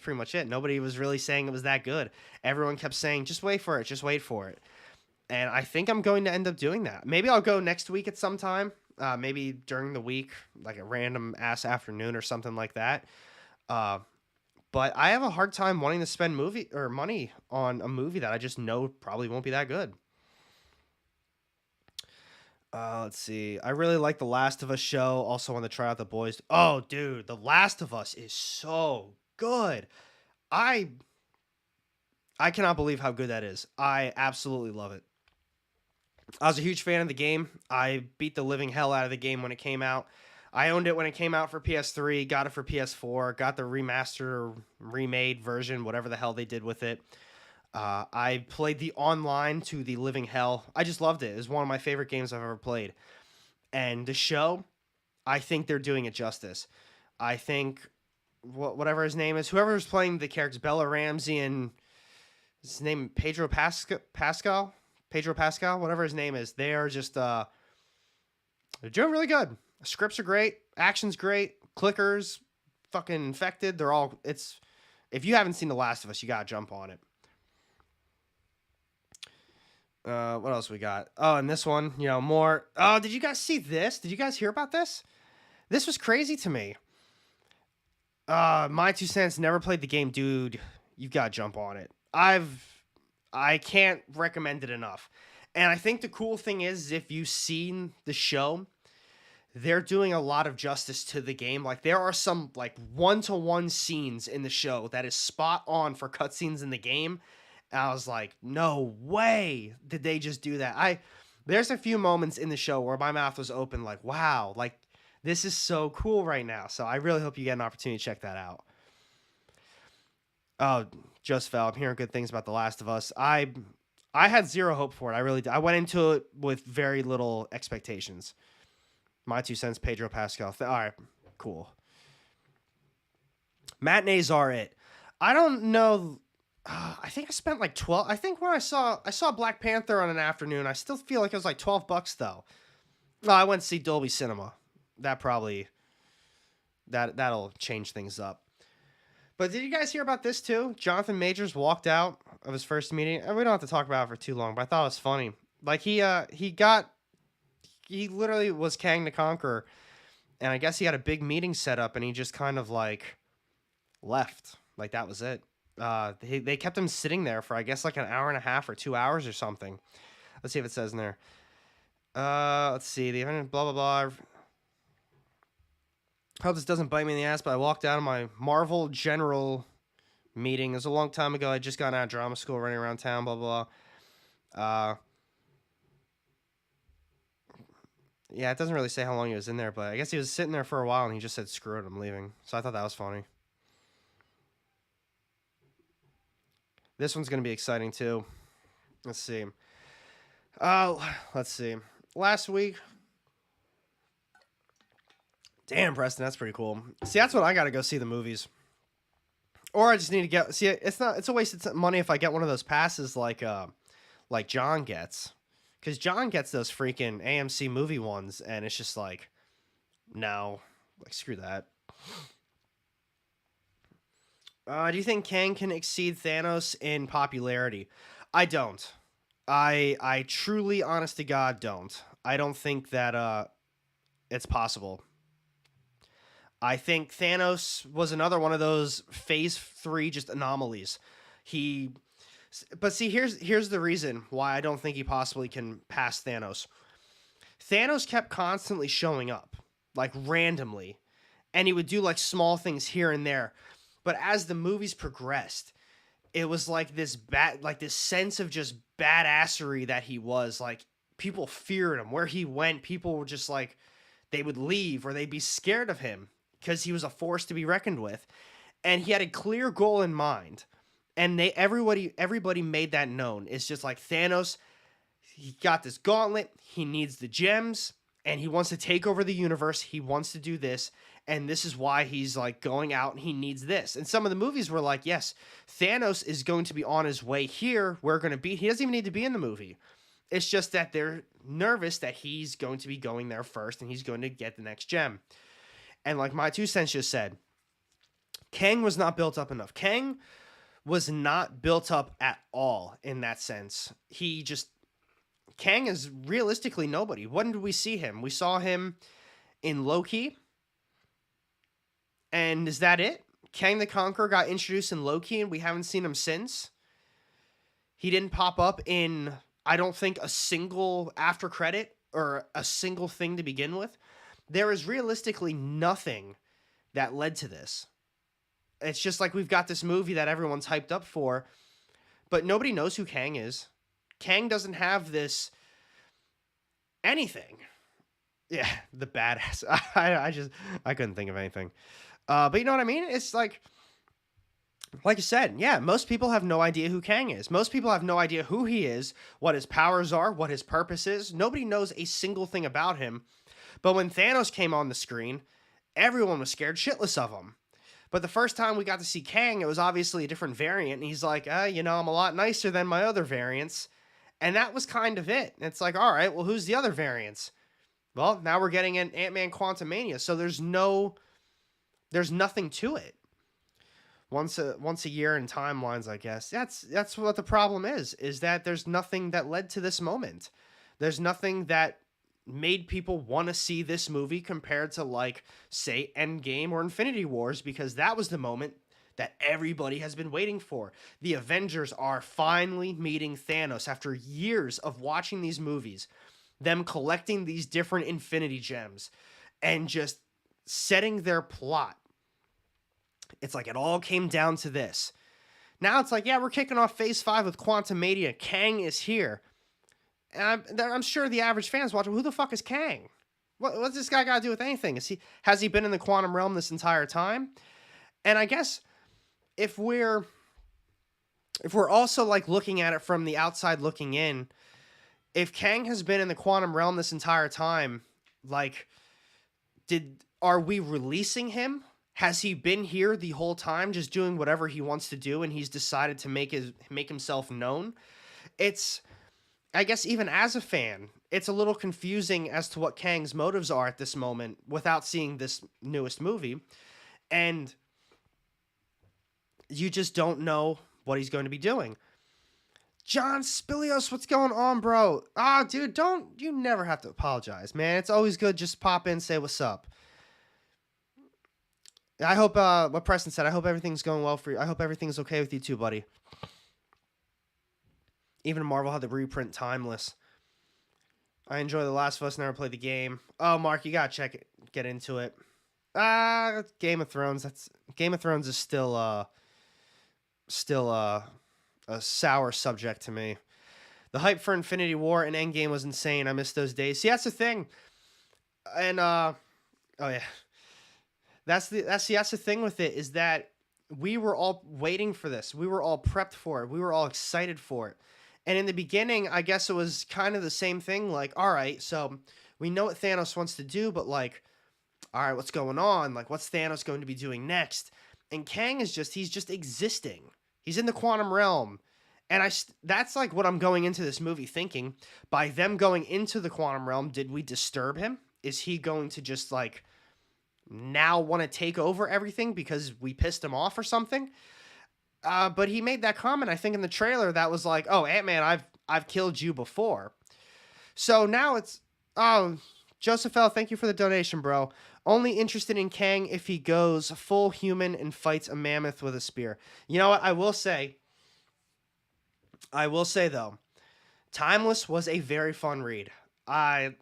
pretty much it. Nobody was really saying it was that good. Everyone kept saying, just wait for it, just wait for it. And I think I'm going to end up doing that. Maybe I'll go next week at some time. Maybe during the week, like a random ass afternoon or something like that. But I have a hard time wanting to spend money on a movie that I just know probably won't be that good. Let's see. I really like The Last of Us show. Also want to try out The Boys. Oh, dude, The Last of Us is so good. I cannot believe how good that is. I absolutely love it. I was a huge fan of the game. I beat the living hell out of the game when it came out. I owned it when it came out for PS3, got it for PS4, got the remastered or remade version, whatever the hell they did with it. I played the online to the living hell. I just loved it. It was one of my favorite games I've ever played. And the show, I think they're doing it justice. I think whatever his name is, whoever's playing the characters, Bella Ramsey and his name Pedro Pascal, whatever his name is, they are just they're doing really good. Scripts are great, action's great, clickers, fucking infected. If you haven't seen The Last of Us, you gotta jump on it. What else we got? Oh, and this one, more. Oh, did you guys see this? Did you guys hear about this? This was crazy to me. My 2 cents, never played the game, dude. You've got to jump on it. I can't recommend it enough. And I think the cool thing is, if you've seen the show, they're doing a lot of justice to the game. Like, there are some, like, one-to-one scenes in the show that is spot on for cutscenes in the game. And I was like, no way did they just do that. There's a few moments in the show where my mouth was open, like, wow, like, this is so cool right now. So I really hope you get an opportunity to check that out. Oh, just fell. I'm hearing good things about The Last of Us. I had zero hope for it. I really did. I went into it with very little expectations. My 2 cents, Pedro Pascal. All right, cool. Matinees are it. I don't know. I think I spent like 12. I think when I saw Black Panther on an afternoon, I still feel like it was like $12 though. No, I went to see Dolby Cinema. That'll change things up. But did you guys hear about this too? Jonathan Majors walked out of his first meeting, and we don't have to talk about it for too long, but I thought it was funny. Like he literally was Kang the Conqueror, and I guess he had a big meeting set up, and he just kind of like left. Like that was it. They kept him sitting there for I guess like an hour and a half or 2 hours or something. Let's see if it says in there. Let's see. The blah blah blah. Hope this doesn't bite me in the ass, but I walked out of my Marvel General meeting. It was a long time ago. I just got out of drama school, running around town, blah, blah, blah. Yeah, it doesn't really say how long he was in there, but I guess he was sitting there for a while, and he just said, screw it, I'm leaving. So I thought that was funny. This one's going to be exciting, too. Let's see. Let's see. Last week... Damn, Preston, that's pretty cool. See, that's when I gotta go see the movies. Or I just need to get... See, it's a waste of money if I get one of those passes like John gets. Because John gets those freaking AMC movie ones, and it's just like, no. Like, screw that. Do you think Kang can exceed Thanos in popularity? I don't. I truly, honest to God, don't. I don't think that it's possible. I think Thanos was another one of those phase 3 just anomalies. But see, here's the reason why I don't think he possibly can pass Thanos. Thanos kept constantly showing up, like randomly, and he would do like small things here and there. But as the movies progressed, it was like this sense of just badassery that he was. Like people feared him. Where he went, people were just like, they would leave or they'd be scared of him. Because he was a force to be reckoned with. And he had a clear goal in mind. And everybody made that known. It's just like Thanos, he got this gauntlet, he needs the gems, and he wants to take over the universe. He wants to do this, and this is why he's like going out and he needs this. And some of the movies were like, yes, Thanos is going to be on his way here. We're going to be, he doesn't even need to be in the movie. It's just that they're nervous that he's going to be going there first and he's going to get the next gem. And like my 2 cents just said, Kang was not built up enough. Kang was not built up at all in that sense. Kang is realistically nobody. When did we see him? We saw him in Loki. And is that it? Kang the Conqueror got introduced in Loki and we haven't seen him since. He didn't pop up in, I don't think, a single after credit or a single thing to begin with. There is realistically nothing that led to this. It's just like we've got this movie that everyone's hyped up for, but nobody knows who Kang is. Kang doesn't have this anything. Yeah, the badass. I couldn't think of anything. But you know what I mean? It's like you said, yeah, most people have no idea who Kang is. Most people have no idea who he is, what his powers are, what his purpose is. Nobody knows a single thing about him. But when Thanos came on the screen, everyone was scared shitless of him. But the first time we got to see Kang, it was obviously a different variant. And he's like, I'm a lot nicer than my other variants. And that was kind of it. It's like, all right, well, who's the other variants? Well, now we're getting an Ant-Man Quantumania. So there's nothing to it. Once a year in timelines, I guess. That's what the problem is that there's nothing that led to this moment. There's nothing that made people want to see this movie compared to, like, say, Endgame or Infinity Wars, because that was the moment that everybody has been waiting for. The Avengers are finally meeting Thanos after years of watching these movies, them collecting these different Infinity Gems, and just setting their plot. It's like it all came down to this. Now it's like, yeah, we're kicking off Phase 5 with Quantumania. Kang is here. And I'm sure the average fans watching, who the fuck is Kang? What's this guy got to do with anything? Has he been in the quantum realm this entire time? And I guess if we're also like looking at it from the outside looking in, if Kang has been in the quantum realm this entire time, like, are we releasing him? Has he been here the whole time just doing whatever he wants to do and he's decided to make himself known? I guess even as a fan, it's a little confusing as to what Kang's motives are at this moment without seeing this newest movie. And you just don't know what he's going to be doing. John Spilios, what's going on, bro? Dude, you never have to apologize, man. It's always good just pop in, say what's up. I hope, what Preston said, I hope everything's going well for you. I hope everything's okay with you too, buddy. Even Marvel had the reprint Timeless. I enjoy The Last of Us, never played the game. Oh, Mark, you gotta check it, get into it. Game of Thrones. Game of Thrones is still a sour subject to me. The hype for Infinity War and Endgame was insane. I miss those days. See, that's the thing. And oh yeah, that's the thing with it, is that we were all waiting for this. We were all prepped for it. We were all excited for it. And in the beginning, I guess it was kind of the same thing. Like, all right, so we know what Thanos wants to do, but like, all right, what's going on? Like, what's Thanos going to be doing next? And Kang he's just existing. He's in the quantum realm. And that's like what I'm going into this movie thinking. By them going into the quantum realm, did we disturb him? Is he going to just like now want to take over everything because we pissed him off or something? But he made that comment, I think, in the trailer that was like, oh, Ant-Man, I've killed you before. So now it's, Joseph L., thank you for the donation, bro. Only interested in Kang if he goes full human and fights a mammoth with a spear. You know what? I will say, though, Timeless was a very fun read. I'd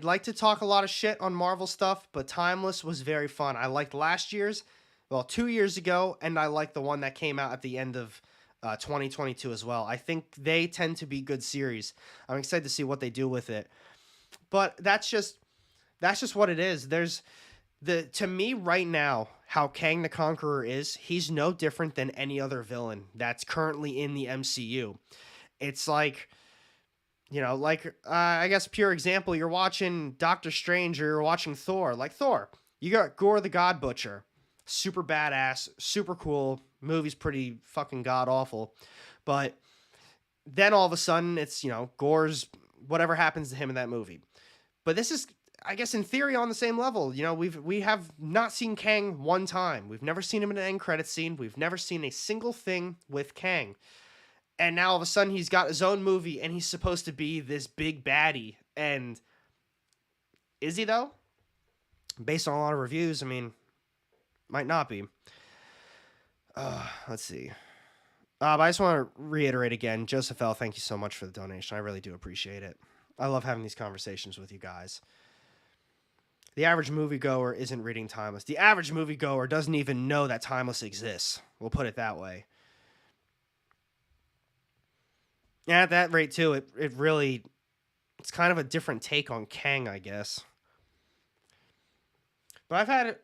like to talk a lot of shit on Marvel stuff, but Timeless was very fun. I liked last year's, 2 years ago, and I like the one that came out at the end of 2022 as well. I think they tend to be good series. I'm excited to see what they do with it. But that's just what it is. To me right now, how Kang the Conqueror is, he's no different than any other villain that's currently in the MCU. It's like, I guess pure example, you're watching Doctor Strange or you're watching Thor. Like Thor, you got Gore the God Butcher. Super badass, super cool. Movie's pretty fucking god awful. But then all of a sudden, it's, Gore's whatever happens to him in that movie. But this is, I guess, in theory, on the same level. We have not seen Kang one time. We've never seen him in an end credit scene. We've never seen a single thing with Kang. And now all of a sudden he's got his own movie and he's supposed to be this big baddie. And is he though? Based on a lot of reviews, I mean, might not be. Let's see. But I just want to reiterate again, Joseph L., thank you so much for the donation. I really do appreciate it. I love having these conversations with you guys. The average moviegoer isn't reading Timeless. The average moviegoer doesn't even know that Timeless exists. We'll put it that way. And at that rate, too, it's kind of a different take on Kang, I guess. But I've had,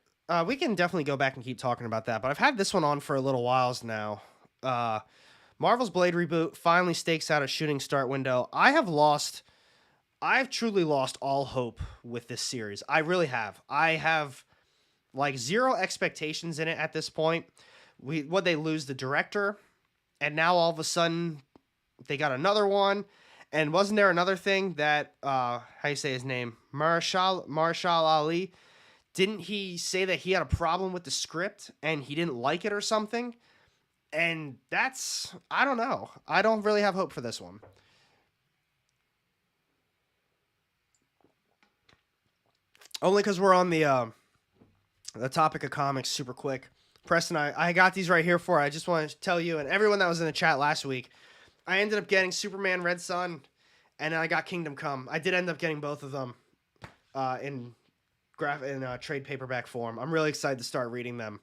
we can definitely go back and keep talking about that, but I've had this one on for a little whiles now. Marvel's Blade reboot finally stakes out a shooting start window. I've truly lost all hope with this series. I really have. I have, zero expectations in it at this point. They lose the director, and now all of a sudden they got another one. And wasn't there another thing that, how you say his name? Marshall Ali? Didn't he say that he had a problem with the script and he didn't like it or something? And I don't know. I don't really have hope for this one. Only because we're on the topic of comics super quick. Preston, I got these right here for you. I just want to tell you and everyone that was in the chat last week, I ended up getting Superman Red Son, and I got Kingdom Come. I did end up getting both of them in trade paperback form. I'm really excited to start reading them.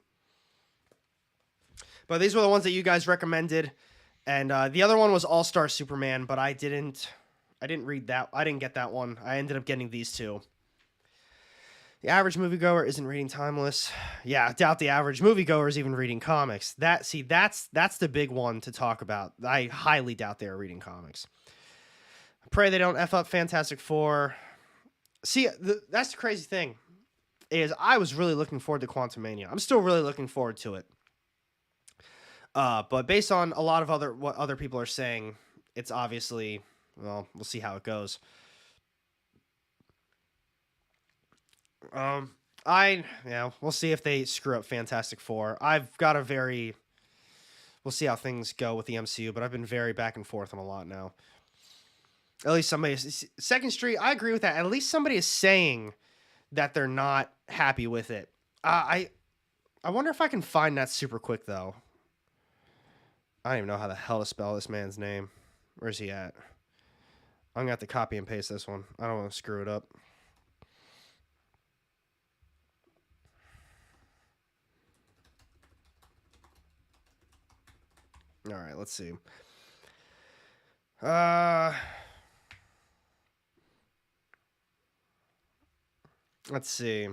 But these were the ones that you guys recommended, and the other one was All-Star Superman, but I didn't read that. I didn't get that one. I ended up getting these two. The average moviegoer isn't reading Timeless. Yeah, I doubt the average moviegoer is even reading comics. That's the big one to talk about. I highly doubt they are reading comics. I pray they don't F up Fantastic Four. See, that's the crazy thing, is I was really looking forward to Quantumania. I'm still really looking forward to it. But based on a lot of what other people are saying, it's obviously, well, we'll see how it goes. We'll see if they screw up Fantastic Four. We'll see how things go with the MCU, but I've been very back and forth on a lot now. At least Second Street, I agree with that. At least somebody is saying that they're not happy with it. I wonder if I can find that super quick, though. I don't even know how the hell to spell this man's name. Where's he at? I'm going to have to copy and paste this one. I don't want to screw it up. All right, let's see. Let's see.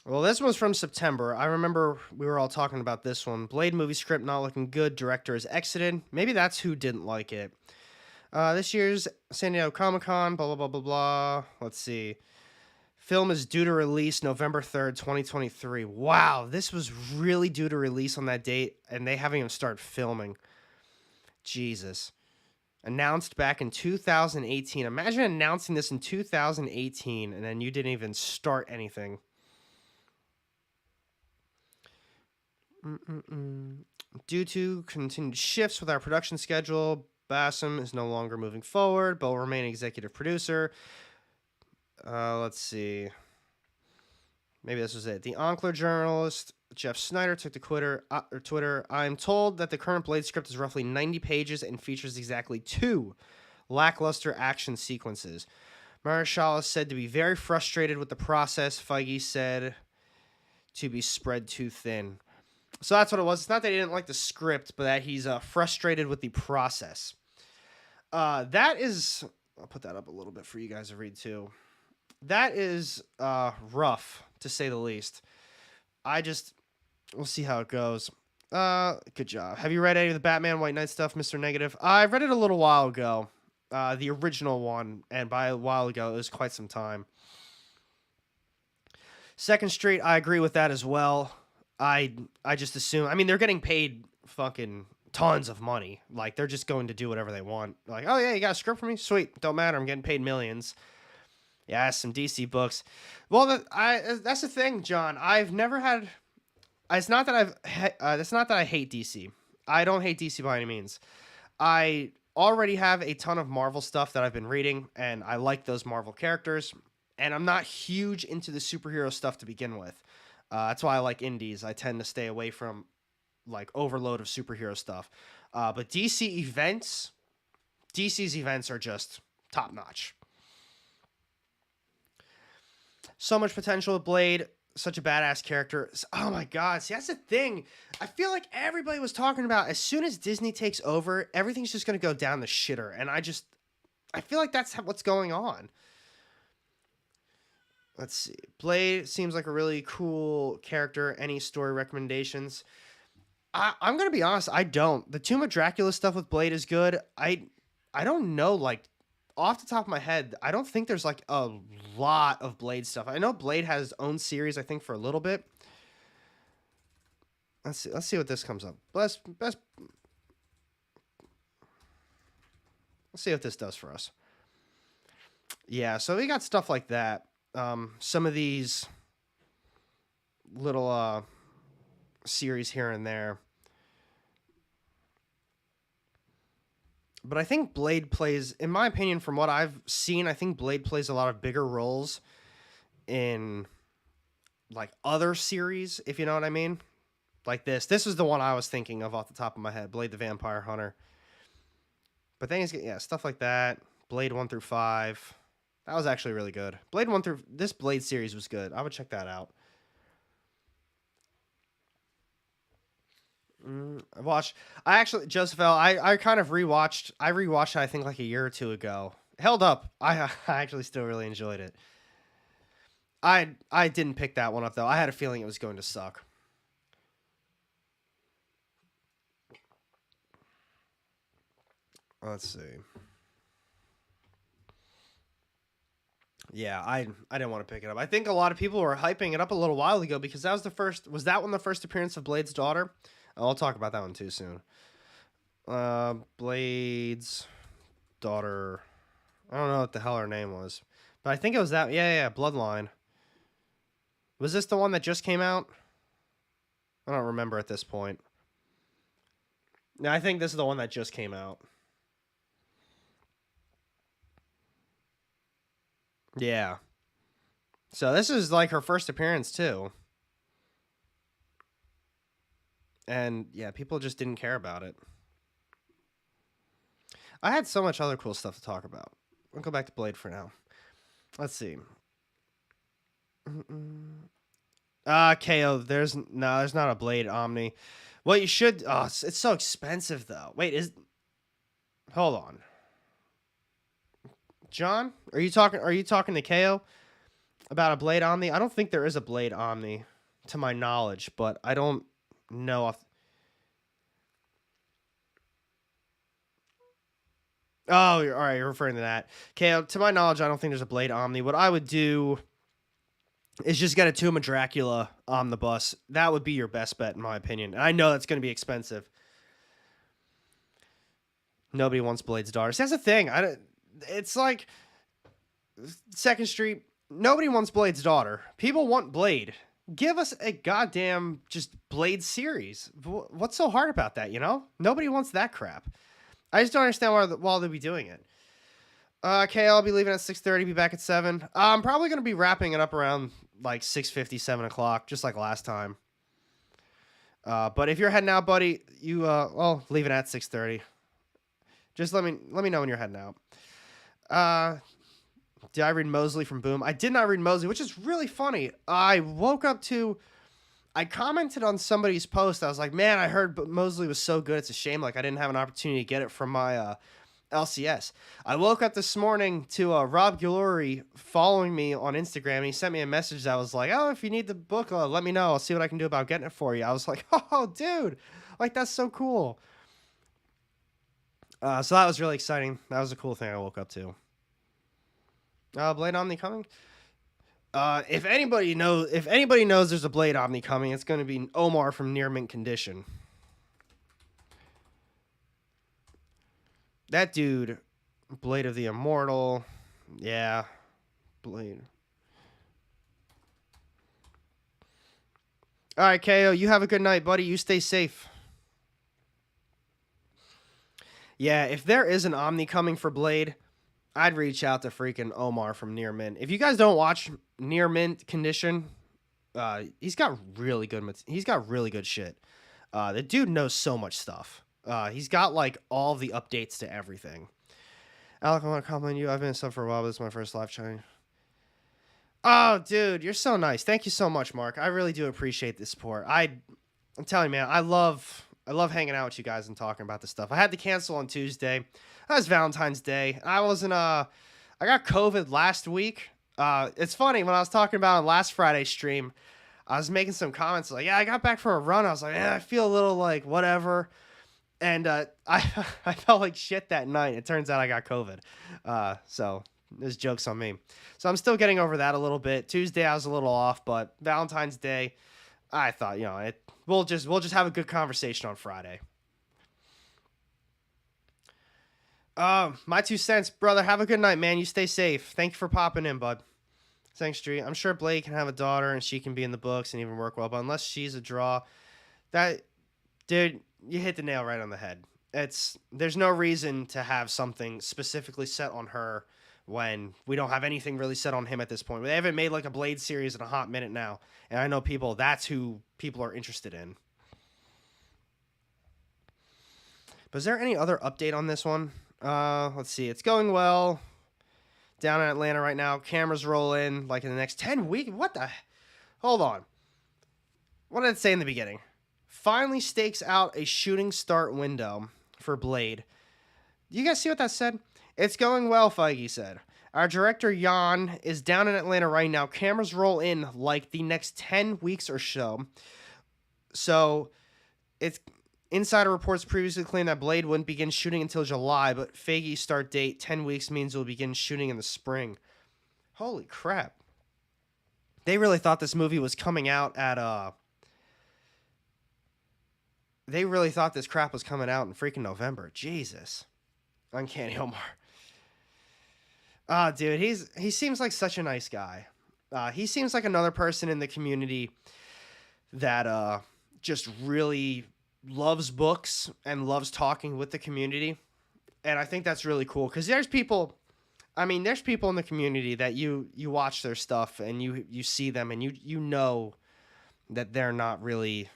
Well, this was from September. I remember we were all talking about this one. Blade movie script not looking good. Director has exited. Maybe that's who didn't like it. This year's San Diego Comic-Con, blah, blah, blah, blah, blah. Let's see. Film is due to release November 3rd, 2023. Wow, this was really due to release on that date, and they haven't even started filming. Jesus. Announced back in 2018. Imagine announcing this in 2018, and then you didn't even start anything. Due to continued shifts with our production schedule, Bassam is no longer moving forward, but will remain executive producer. Let's see. Maybe this was it. The Onkler journalist Jeff Snyder took to Twitter. I'm told that the current Blade script is roughly 90 pages and features exactly 2 lackluster action sequences. Marshall is said to be very frustrated with the process. Feige said to be spread too thin. So that's what it was. It's not that he didn't like the script, but that he's frustrated with the process. That is... I'll put that up a little bit for you guys to read too. That is rough to say the least. We'll see how it goes. Good job. Have you read any of the Batman White Knight stuff, Mr. Negative? I read it a little while ago. The original one, and by a while ago, it was quite some time. Second Street, I agree with that as well. I just assume, I mean, they're getting paid fucking tons of money. Like, they're just going to do whatever they want. Like, oh yeah, you got a script for me? Sweet. Don't matter. I'm getting paid millions. Yeah, some DC books. Well, that's the thing, John. I've never had. It's not that it's not that I hate DC. I don't hate DC by any means. I already have a ton of Marvel stuff that I've been reading, and I like those Marvel characters. And I'm not huge into the superhero stuff to begin with. That's why I like indies. I tend to stay away from like overload of superhero stuff. But DC's events are just top notch. So much potential with Blade. Such a badass character. Oh my god. See, that's the thing. I feel like everybody was talking about as soon as Disney takes over, everything's just going to go down the shitter. And I feel like that's what's going on. Let's see. Blade seems like a really cool character. Any story recommendations? I'm going to be honest. I don't. The Tomb of Dracula stuff with Blade is good. I don't know, like, off the top of my head, I don't think there's like a lot of Blade stuff. I know Blade has his own series, I think, for a little bit. Let's see what this comes up. Let's see what this does for us. Yeah, so we got stuff like that. Some of these little series here and there. But I think Blade plays, in my opinion, from what I've seen, I think Blade plays a lot of bigger roles in, like, other series, if you know what I mean. Like this. This is the one I was thinking of off the top of my head, Blade the Vampire Hunter. But then yeah, stuff like that. Blade 1 through 5. That was actually really good. This Blade series was good. I would check that out. Joseph L., I kind of rewatched it, I think, like a year or two ago. Held up. I actually still really enjoyed it. I didn't pick that one up, though. I had a feeling it was going to suck. Let's see. Yeah, I didn't want to pick it up. I think a lot of people were hyping it up a little while ago because that was that one the first appearance of Blade's daughter? I'll talk about that one too soon. Blade's daughter. I don't know what the hell her name was. But I think it was that. Yeah, Bloodline. Was this the one that just came out? I don't remember at this point. No, I think this is the one that just came out. Yeah. So this is like her first appearance too. And yeah, people just didn't care about it. I had so much other cool stuff to talk about. I'll go back to Blade for now. Let's see. KO, there's not a Blade Omni. Well, you should. Oh, it's so expensive though. Wait, hold on. John, are you talking to KO about a Blade Omni? I don't think there is a Blade Omni to my knowledge, but I don't know. Oh, all right, you're referring to that. KO, to my knowledge, I don't think there's a Blade Omni. What I would do is just get a Tomb of Dracula omnibus. That would be your best bet, in my opinion. And I know that's going to be expensive. Nobody wants Blade's daughter. See, that's the thing. It's like Second Street. Nobody wants Blade's daughter. People want Blade. Give us a goddamn just Blade series. What's so hard about that, you know? Nobody wants that crap. I just don't understand why they'll be doing it. Okay, I'll be leaving at 6:30, be back at 7. I'm probably going to be wrapping it up around like 6:50, 7 o'clock, just like last time. But if you're heading out, buddy, you, leave it at 6:30. Just let me know when you're heading out. Did I read Mosley from Boom? I did not read Mosley, which is really funny. I commented on somebody's post. I was like, man, I heard Mosley was so good. It's a shame. Like, I didn't have an opportunity to get it from my LCS. I woke up this morning to Rob Glory following me on Instagram, and he sent me a message that was like, "Oh, if you need the book, let me know. I'll see what I can do about getting it for you." I was like, "Oh, dude, like that's so cool." So that was really exciting. That was a cool thing I woke up to. Blade Omni coming. If anybody knows there's a Blade Omni coming, it's going to be Omar from Near Mint Condition. That dude, Blade of the Immortal, yeah, Blade. All right, KO, you have a good night, buddy. You stay safe. Yeah, if there is an Omni coming for Blade, I'd reach out to freaking Omar from Near Mint. If you guys don't watch Near Mint Condition, he's got really good shit. The dude knows so much stuff. He's got like all the updates to everything. Alec, I want to compliment you. I've been a sub for a while, but this is my first live chatting. Oh, dude, you're so nice. Thank you so much, Mark. I really do appreciate the support. I'm telling you, man, I love hanging out with you guys and talking about this stuff. I had to cancel on Tuesday. That was Valentine's Day. I got COVID last week. It's funny, when I was talking about on last Friday's stream, I was making some comments like, yeah, I got back for a run. I was like, I feel a little like whatever. And I felt like shit that night. It turns out I got COVID. So there's jokes on me. So I'm still getting over that a little bit. Tuesday I was a little off, but Valentine's Day, I thought, we'll just have a good conversation on Friday. My 2 cents, brother. Have a good night, man. You stay safe. Thank you for popping in, bud. Thanks, Street. I'm sure Blake can have a daughter and she can be in the books and even work well, but unless she's a draw, dude, you hit the nail right on the head. There's no reason to have something specifically set on her when we don't have anything really set on him at this point. They haven't made like a Blade series in a hot minute now, and I know that's who people are interested in. But is there any other update on this one? Let's see. It's going well down in Atlanta right now. Cameras roll in like in the next 10 weeks. What the? Hold on. What did it say in the beginning? Finally stakes out a shooting start window for Blade. You guys see what that said? It's going well, Feige said. Our director, Jan, is down in Atlanta right now. Cameras roll in like the next 10 weeks or so. So, Insider reports previously claimed that Blade wouldn't begin shooting until July, but Feige's start date, 10 weeks, means it will begin shooting in the spring. Holy crap. They really thought this movie was coming out at, They really thought this crap was coming out in freaking November. Jesus. Uncanny Omar. Dude, he seems like such a nice guy. He seems like another person in the community that just really loves books and loves talking with the community. And I think that's really cool because there's people in the community that you watch their stuff and you see them and you know that they're not really,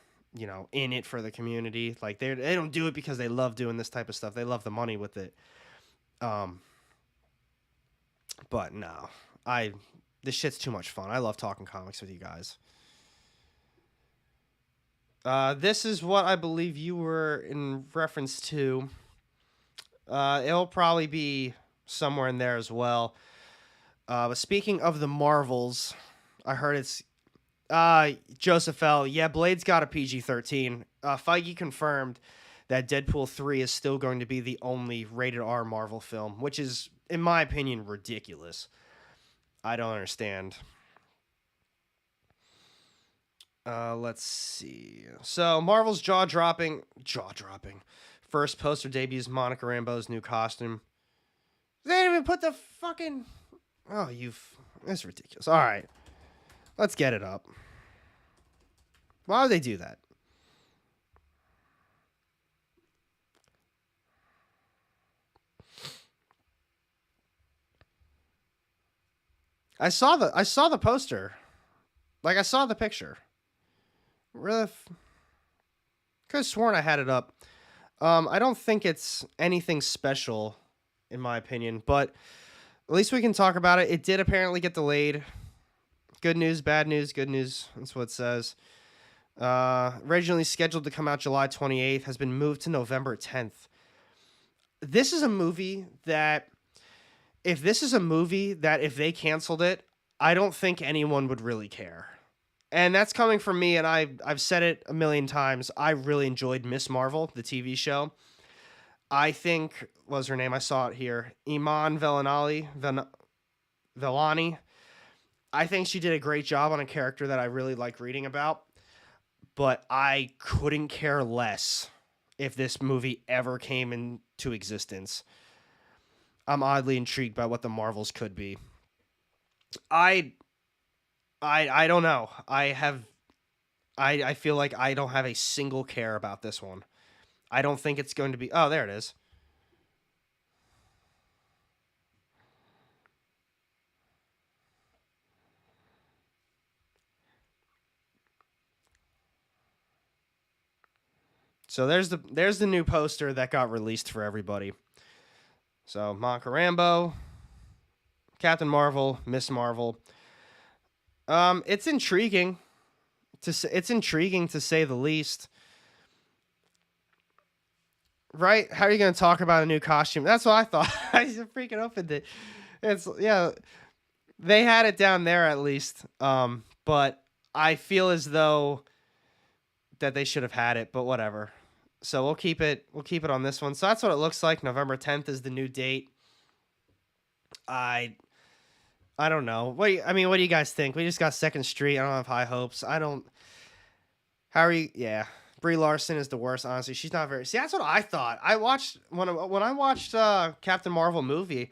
in it for the community. Like they don't do it because they love doing this type of stuff. They love the money with it. But no, this shit's too much fun. I love talking comics with you guys. This is what I believe you were in reference to. It'll probably be somewhere in there as well. But speaking of the Marvels, I heard it's Joseph L. Yeah, Blade's got a PG-13. Feige confirmed that Deadpool 3 is still going to be the only rated R Marvel film, which is, in my opinion, ridiculous. I don't understand. Let's see. So, Marvel's jaw-dropping. First poster debuts Monica Rambeau's new costume. They didn't even put the fucking... It's ridiculous. All right. Let's get it up. Why would they do that? I saw the poster. Like, I saw the picture. Really? Could have sworn I had it up. I don't think it's anything special, in my opinion, but at least we can talk about it. It did apparently get delayed. Good news, bad news, good news. That's what it says. Originally scheduled to come out July 28th, has been moved to November 10th. this is a movie that if they canceled it, I don't think anyone would really care. And that's coming from me, and I've said it a million times. I really enjoyed Miss Marvel, the TV show. I think, what was her name? I saw it here. Vellani. I think she did a great job on a character that I really like reading about. But I couldn't care less if this movie ever came into existence. I'm oddly intrigued by what the Marvels could be. I don't know. I feel like I don't have a single care about this one. I don't think it's going to be. Oh, there it is. So there's the new poster that got released for everybody. So Monica Rambeau, Captain Marvel, Miss Marvel. It's intriguing to say the least. Right? How are you going to talk about a new costume? That's what I thought. I just freaking opened it. It's yeah. They had it down there at least. But I feel as though that they should have had it, but whatever. So we'll keep it on this one. So that's what it looks like. November 10th is the new date. I don't know. What do you guys think? We just got Second Street. I don't have high hopes. How are you? Yeah. Brie Larson is the worst, honestly. She's not very. See, that's what I thought. I watched when I watched Captain Marvel movie,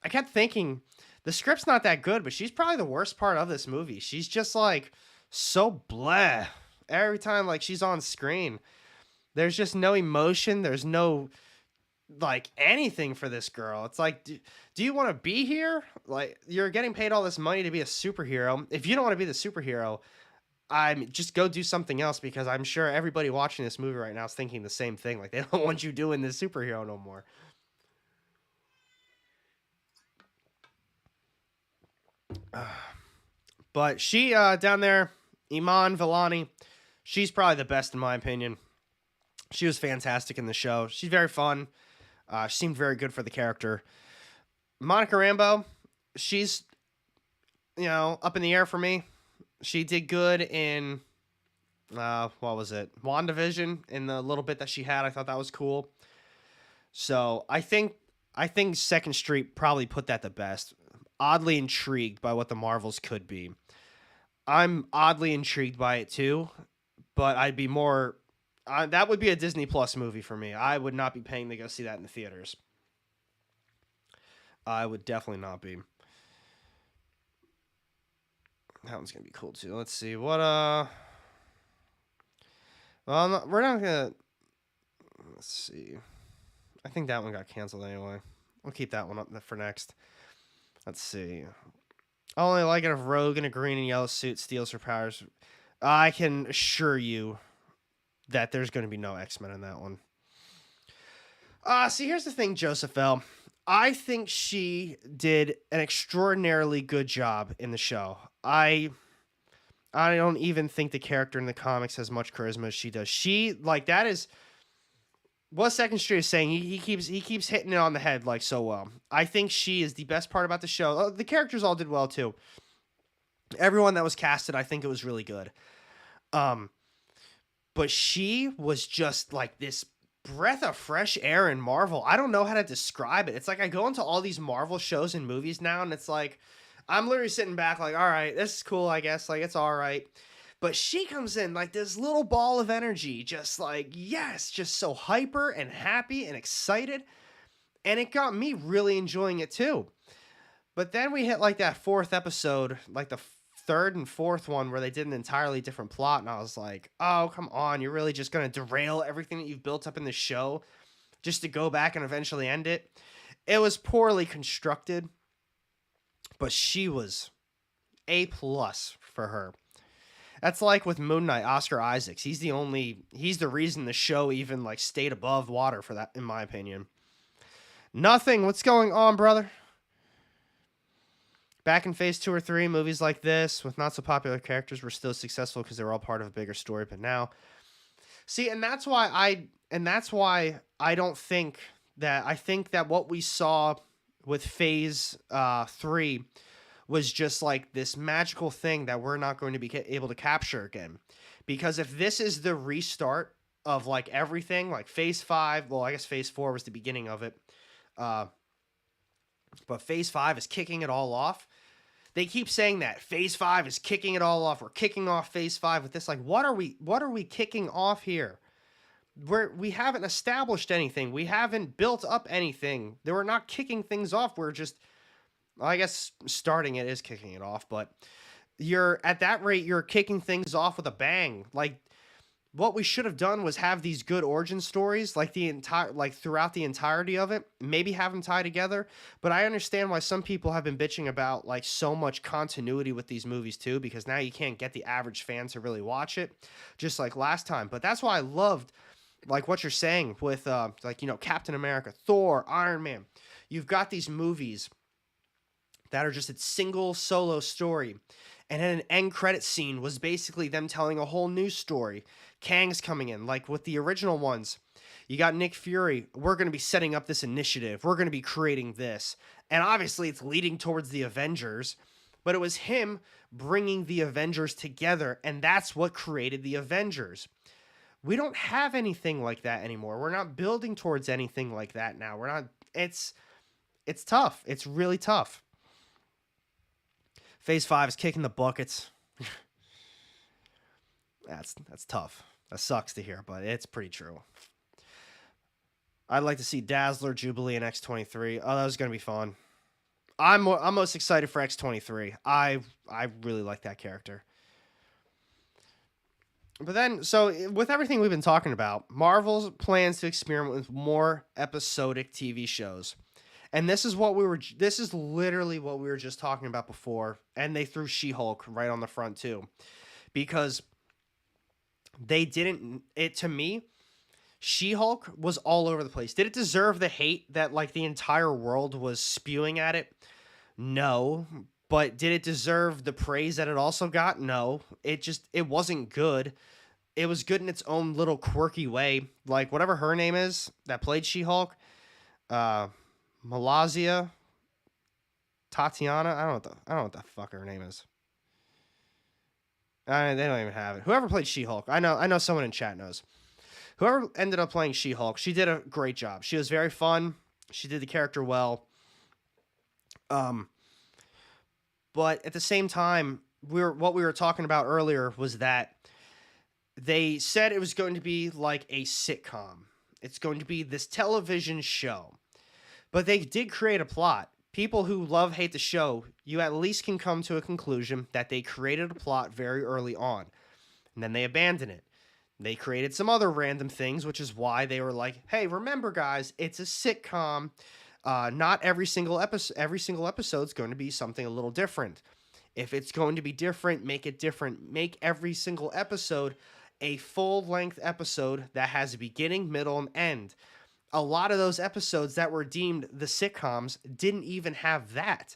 I kept thinking the script's not that good, but she's probably the worst part of this movie. She's just like so bleh every time like she's on screen. There's just no emotion. There's no like anything for this girl. It's like, do you want to be here? Like, you're getting paid all this money to be a superhero. If you don't want to be the superhero, just go do something else, because I'm sure everybody watching this movie right now is thinking the same thing. Like, they don't want you doing this superhero no more. But she down there, Iman Vellani, she's probably the best in my opinion. She was fantastic in the show. She's very fun. She seemed very good for the character. Monica Rambeau, she's, up in the air for me. She did good in, what was it? WandaVision, in the little bit that she had. I thought that was cool. So I think Second Street probably put that the best. Oddly intrigued by what the Marvels could be. I'm oddly intrigued by it too, but I'd be more. That would be a Disney Plus movie for me. I would not be paying to go see that in the theaters. I would definitely not be. That one's gonna be cool too. Let's see what. Well, we're not gonna. Let's see. I think that one got canceled anyway. We'll keep that one up for next. Let's see. I only like it if Rogue in a green and yellow suit steals her powers. I can assure you that there's going to be no X-Men in that one. See, here's the thing, Joseph L. I think she did an extraordinarily good job in the show. I don't even think the character in the comics has much charisma as she does. She, like, that is what Second Street is saying. He keeps hitting it on the head, like, so well. I think she is the best part about the show. The characters all did well too. Everyone that was casted, I think it was really good. But she was just like this breath of fresh air in Marvel. I don't know how to describe it. It's like I go into all these Marvel shows and movies now, and it's like I'm literally sitting back like, all right, this is cool, I guess. Like, it's all right. But she comes in like this little ball of energy, just like, yes, just so hyper and happy and excited. And it got me really enjoying it too. But then we hit like that fourth episode, like the third and fourth one, where they did an entirely different plot. And I was like, oh, come on. You're really just going to derail everything that you've built up in the show just to go back and eventually end it. It was poorly constructed, but she was A+ for her. That's like with Moon Knight, Oscar Isaacs. He's the reason the show even like stayed above water for that, in my opinion. Nothing. What's going on, brother? Back in phase 2 or 3, movies like this with not so popular characters were still successful because they were all part of a bigger story. But now, see, and that's why I don't think that I think that what we saw with Phase 3 was just like this magical thing that we're not going to be able to capture again. Because if this is the restart of like everything, like Phase 5, well, I guess Phase 4 was the beginning of it, uh, but Phase 5 is kicking it all off. They keep saying that Phase 5 is kicking it all off. We're kicking off Phase 5 with this. Like, what are we kicking off here? We haven't established anything. We haven't built up anything. We're not kicking things off. We're just, I guess starting it is kicking it off, but you're at that rate, you're kicking things off with a bang. Like, what we should have done was have these good origin stories, like throughout the entirety of it. Maybe have them tie together. But I understand why some people have been bitching about like so much continuity with these movies too, because now you can't get the average fan to really watch it, just like last time. But that's why I loved like what you're saying with like, you know, Captain America, Thor, Iron Man. You've got these movies that are just a single solo story. And then an end credit scene was basically them telling a whole new story. Kang's coming in, like with the original ones. You got Nick Fury. We're going to be setting up this initiative. We're going to be creating this. And obviously it's leading towards the Avengers. But it was him bringing the Avengers together. And that's what created the Avengers. We don't have anything like that anymore. We're not building towards anything like that now. We're not. It's tough. It's really tough. Phase 5 is kicking the buckets. That's tough. That sucks to hear, but it's pretty true. I'd like to see Dazzler, Jubilee, and X-23. Oh, that was going to be fun. I'm most excited for X-23. I really like that character. But then, so with everything we've been talking about, Marvel's plans to experiment with more episodic TV shows. And this is literally what we were just talking about before. And they threw She-Hulk right on the front too. Because to me, She-Hulk was all over the place. Did it deserve the hate that like the entire world was spewing at it? No. But did it deserve the praise that it also got? No. It wasn't good. It was good in its own little quirky way. Like whatever her name is that played She-Hulk, Malazia, Tatiana. I don't know what the fuck her name is. They don't even have it. Whoever played She-Hulk, I know someone in chat knows. Whoever ended up playing She-Hulk, she did a great job. She was very fun. She did the character well. But at the same time, what we were talking about earlier was that they said it was going to be like a sitcom. It's going to be this television show. But they did create a plot. People who hate the show, you at least can come to a conclusion that they created a plot very early on. And then they abandoned it. They created some other random things, which is why they were like, hey, remember guys, it's a sitcom. Not every single episode is going to be something a little different. If it's going to be different, make it different. Make every single episode a full-length episode that has a beginning, middle, and end. A lot of those episodes that were deemed the sitcoms didn't even have that.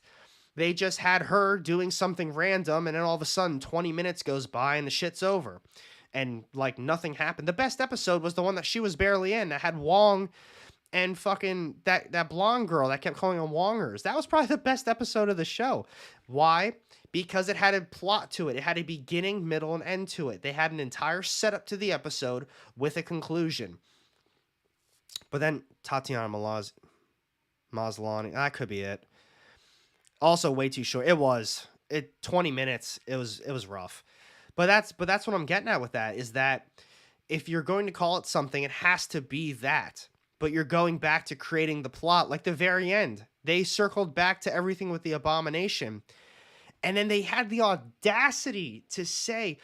They just had her doing something random, and then all of a sudden 20 minutes goes by and the shit's over. And like nothing happened. The best episode was the one that she was barely in, that had Wong and fucking that blonde girl that kept calling them Wongers. That was probably the best episode of the show. Why? Because it had a plot to it. It had a beginning, middle, and end to it. They had an entire setup to the episode with a conclusion. But then Tatiana Maslany, that could be it. Also way too short. 20 minutes. It was rough. But that's what I'm getting at with that, is that if you're going to call it something, it has to be that. But you're going back to creating the plot, like the very end. They circled back to everything with the Abomination. And then they had the audacity to say,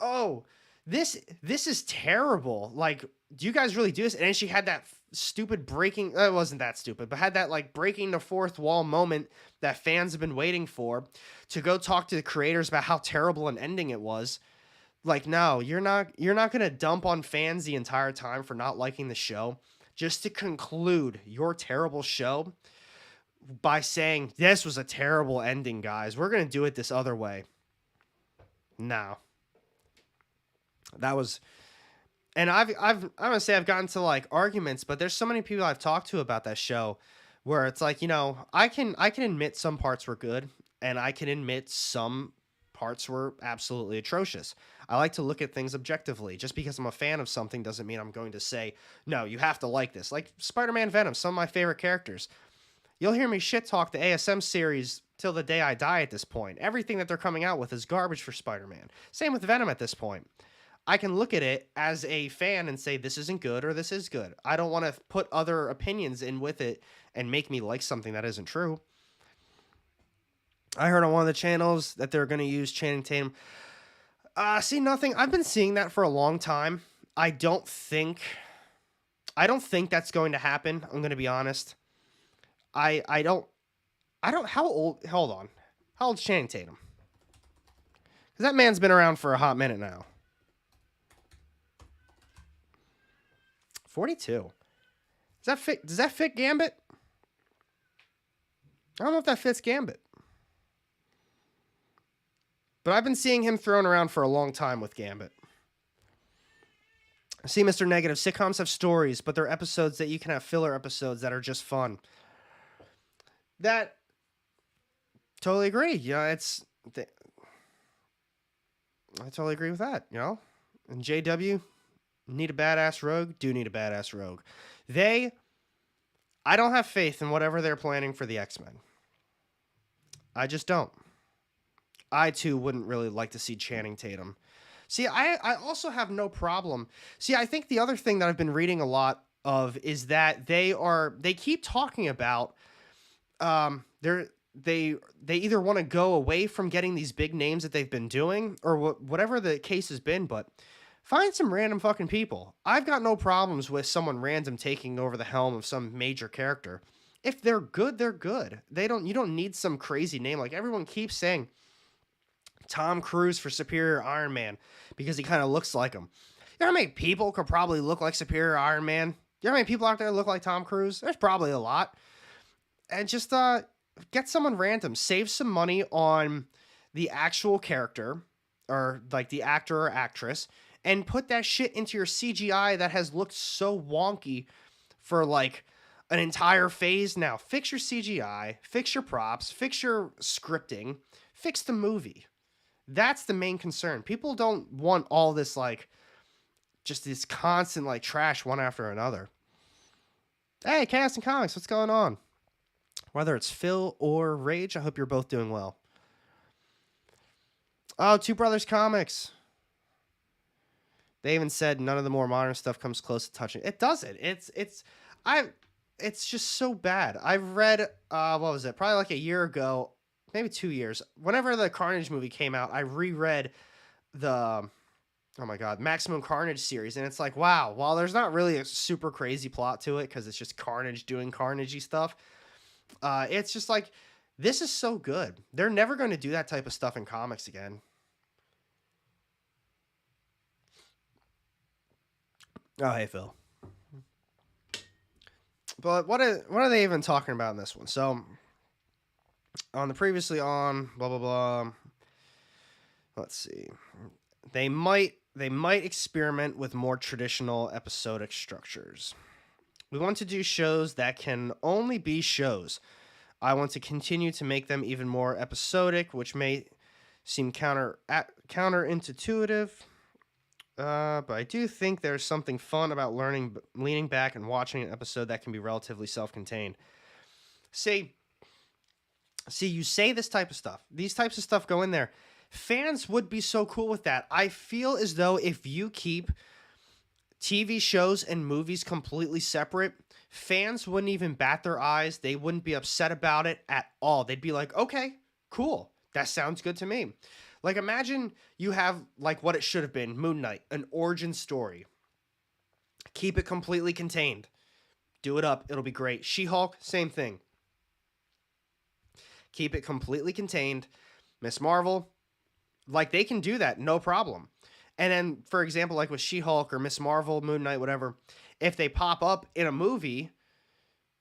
oh, this is terrible. Like, do you guys really do this? And then she had that stupid breaking, it wasn't that stupid, but had that like breaking the fourth wall moment that fans have been waiting for, to go talk to the creators about how terrible an ending it was. Like, no, you're not going to dump on fans the entire time for not liking the show, just to conclude your terrible show by saying, this was a terrible ending, guys. We're going to do it this other way. No. And I'm gonna say I've gotten to like arguments, but there's so many people I've talked to about that show where it's like, I can admit some parts were good and I can admit some parts were absolutely atrocious. I like to look at things objectively. Just because I'm a fan of something doesn't mean I'm going to say, no, you have to like this. Like Spider-Man Venom, some of my favorite characters. You'll hear me shit talk the ASM series till the day I die at this point. Everything that they're coming out with is garbage for Spider-Man. Same with Venom at this point. I can look at it as a fan and say this isn't good or this is good. I don't want to put other opinions in with it and make me like something that isn't true. I heard on one of the channels that they're going to use Channing Tatum. See, nothing. I've been seeing that for a long time. I don't think that's going to happen. I'm going to be honest. I don't, how old, hold on. How old's Channing Tatum? Because that man's been around for a hot minute now. 42. Does that fit Gambit? I don't know if that fits Gambit. But I've been seeing him thrown around for a long time with Gambit. See, Mr. Negative, sitcoms have stories, but they're episodes that you can have filler episodes that are just fun. That, totally agree. I totally agree with that, And JW, need a badass rogue? Do need a badass rogue. I don't have faith in whatever they're planning for the X-Men. I just don't. I, too, wouldn't really like to see Channing Tatum. See, I also have no problem. See, I think the other thing that I've been reading a lot of is that they keep talking about they either want to go away from getting these big names that they've been doing or whatever the case has been, but find some random fucking people. I've got no problems with someone random taking over the helm of some major character. If they're good, they're good. You don't need some crazy name. Like everyone keeps saying Tom Cruise for Superior Iron Man because he kind of looks like him. You know how many people could probably look like Superior Iron Man? You know how many people out there look like Tom Cruise? There's probably a lot. And just get someone random. Save some money on the actual character or like the actor or actress and put that shit into your CGI that has looked so wonky for like an entire phase now. Fix your CGI, fix your props, fix your scripting, fix the movie. That's the main concern. People don't want all this, like, just this constant, like, trash one after another. Hey, Chaos and Comics, what's going on? Whether it's Phil or Rage, I hope you're both doing well. Oh, Two Brothers Comics. They even said none of the more modern stuff comes close to touching. It doesn't. It's just so bad. I've read, what was it? Probably like a year ago, maybe 2 years. Whenever the Carnage movie came out, I reread the, oh my God, Maximum Carnage series. And it's like, wow, while there's not really a super crazy plot to it, because it's just Carnage doing Carnage-y stuff, it's just like, this is so good. They're never going to do that type of stuff in comics again. Oh, hey, Phil. But what are they even talking about in this one? So, on the previously on, blah, blah, blah. Let's see. They might experiment with more traditional episodic structures. We want to do shows that can only be shows. I want to continue to make them even more episodic, which may seem counterintuitive. But I do think there's something fun about leaning back and watching an episode that can be relatively self-contained. See, you say this type of stuff. These types of stuff go in there. Fans would be so cool with that. I feel as though if you keep TV shows and movies completely separate, fans wouldn't even bat their eyes. They wouldn't be upset about it at all. They'd be like, okay, cool. That sounds good to me. Like, imagine you have, like, what it should have been, Moon Knight, an origin story. Keep it completely contained. Do it up. It'll be great. She-Hulk, same thing. Keep it completely contained. Miss Marvel, like, they can do that, no problem. And then, for example, like with She-Hulk or Miss Marvel, Moon Knight, whatever, if they pop up in a movie,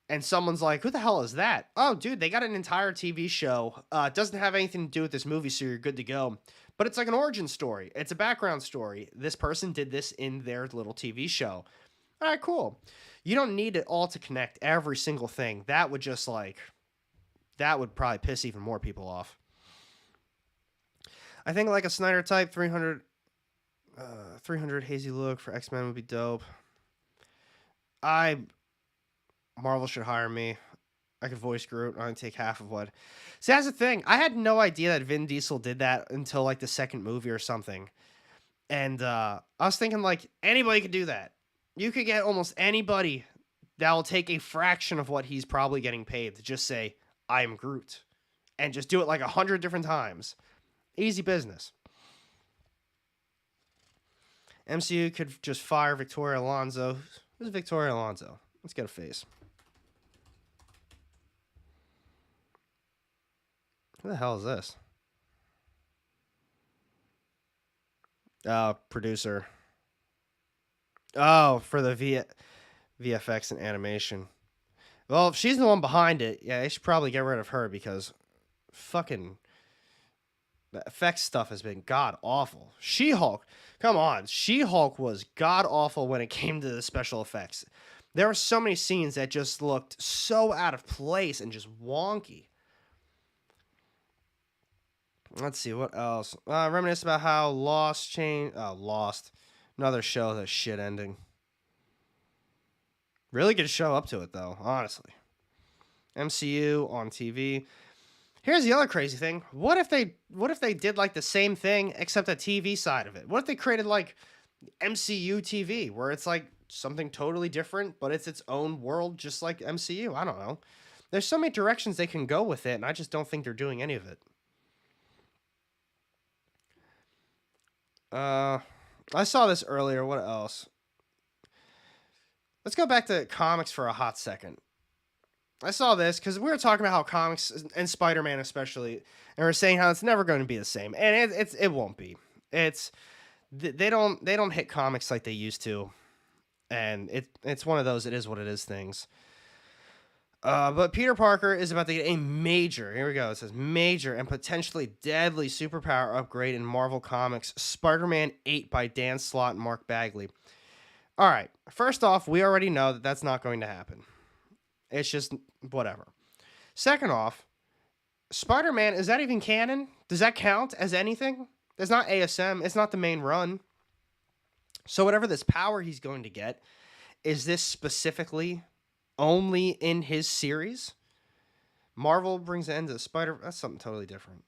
and someone's like, who the hell is that? Oh, dude, they got an entire TV show. It doesn't have anything to do with this movie, so you're good to go. But it's like an origin story. It's a background story. This person did this in their little TV show. All right, cool. You don't need it all to connect every single thing. That would just that would probably piss even more people off. I think like a Snyder type 300 hazy look for X-Men would be dope. Marvel should hire me. I could voice Groot. I can take half of what. See, that's the thing. I had no idea that Vin Diesel did that until like the second movie or something. And I was thinking like anybody could do that. You could get almost anybody that will take a fraction of what he's probably getting paid to just say, I am Groot. And just do it like 100 different times. Easy business. MCU could just fire Victoria Alonso. Who's Victoria Alonso? Let's get a face. Who the hell is this? Producer. Oh, for the VFX and animation. Well, if she's the one behind it, yeah, they should probably get rid of her because fucking the effects stuff has been god awful. She-Hulk, come on. She-Hulk was god awful when it came to the special effects. There were so many scenes that just looked so out of place and just wonky. Let's see, what else? Reminisce about how Lost. Another show with a shit ending. Really good show up to it, though, honestly. MCU on TV. Here's the other crazy thing. What if they did like the same thing except the TV side of it? What if they created like MCU TV where it's like something totally different, but it's its own world just like MCU? I don't know. There's so many directions they can go with it, and I just don't think they're doing any of it. I saw this earlier. What else? Let's go back to comics for a hot second. I saw this because we were talking about how comics and Spider-Man especially, and we're saying how it's never going to be the same, and it won't be. They don't hit comics like they used to, and it's one of those it is what it is things. But Peter Parker is about to get a major, here we go, it says major and potentially deadly superpower upgrade in Marvel Comics Spider-Man 8 by Dan Slott and Mark Bagley. All right, first off, we already know that that's not going to happen. It's just whatever. Second off, Spider-Man, is that even canon? Does that count as anything? It's not ASM. It's not the main run. So whatever this power he's going to get, is this specifically only in his series? Marvel brings an end to the Spider... That's something totally different.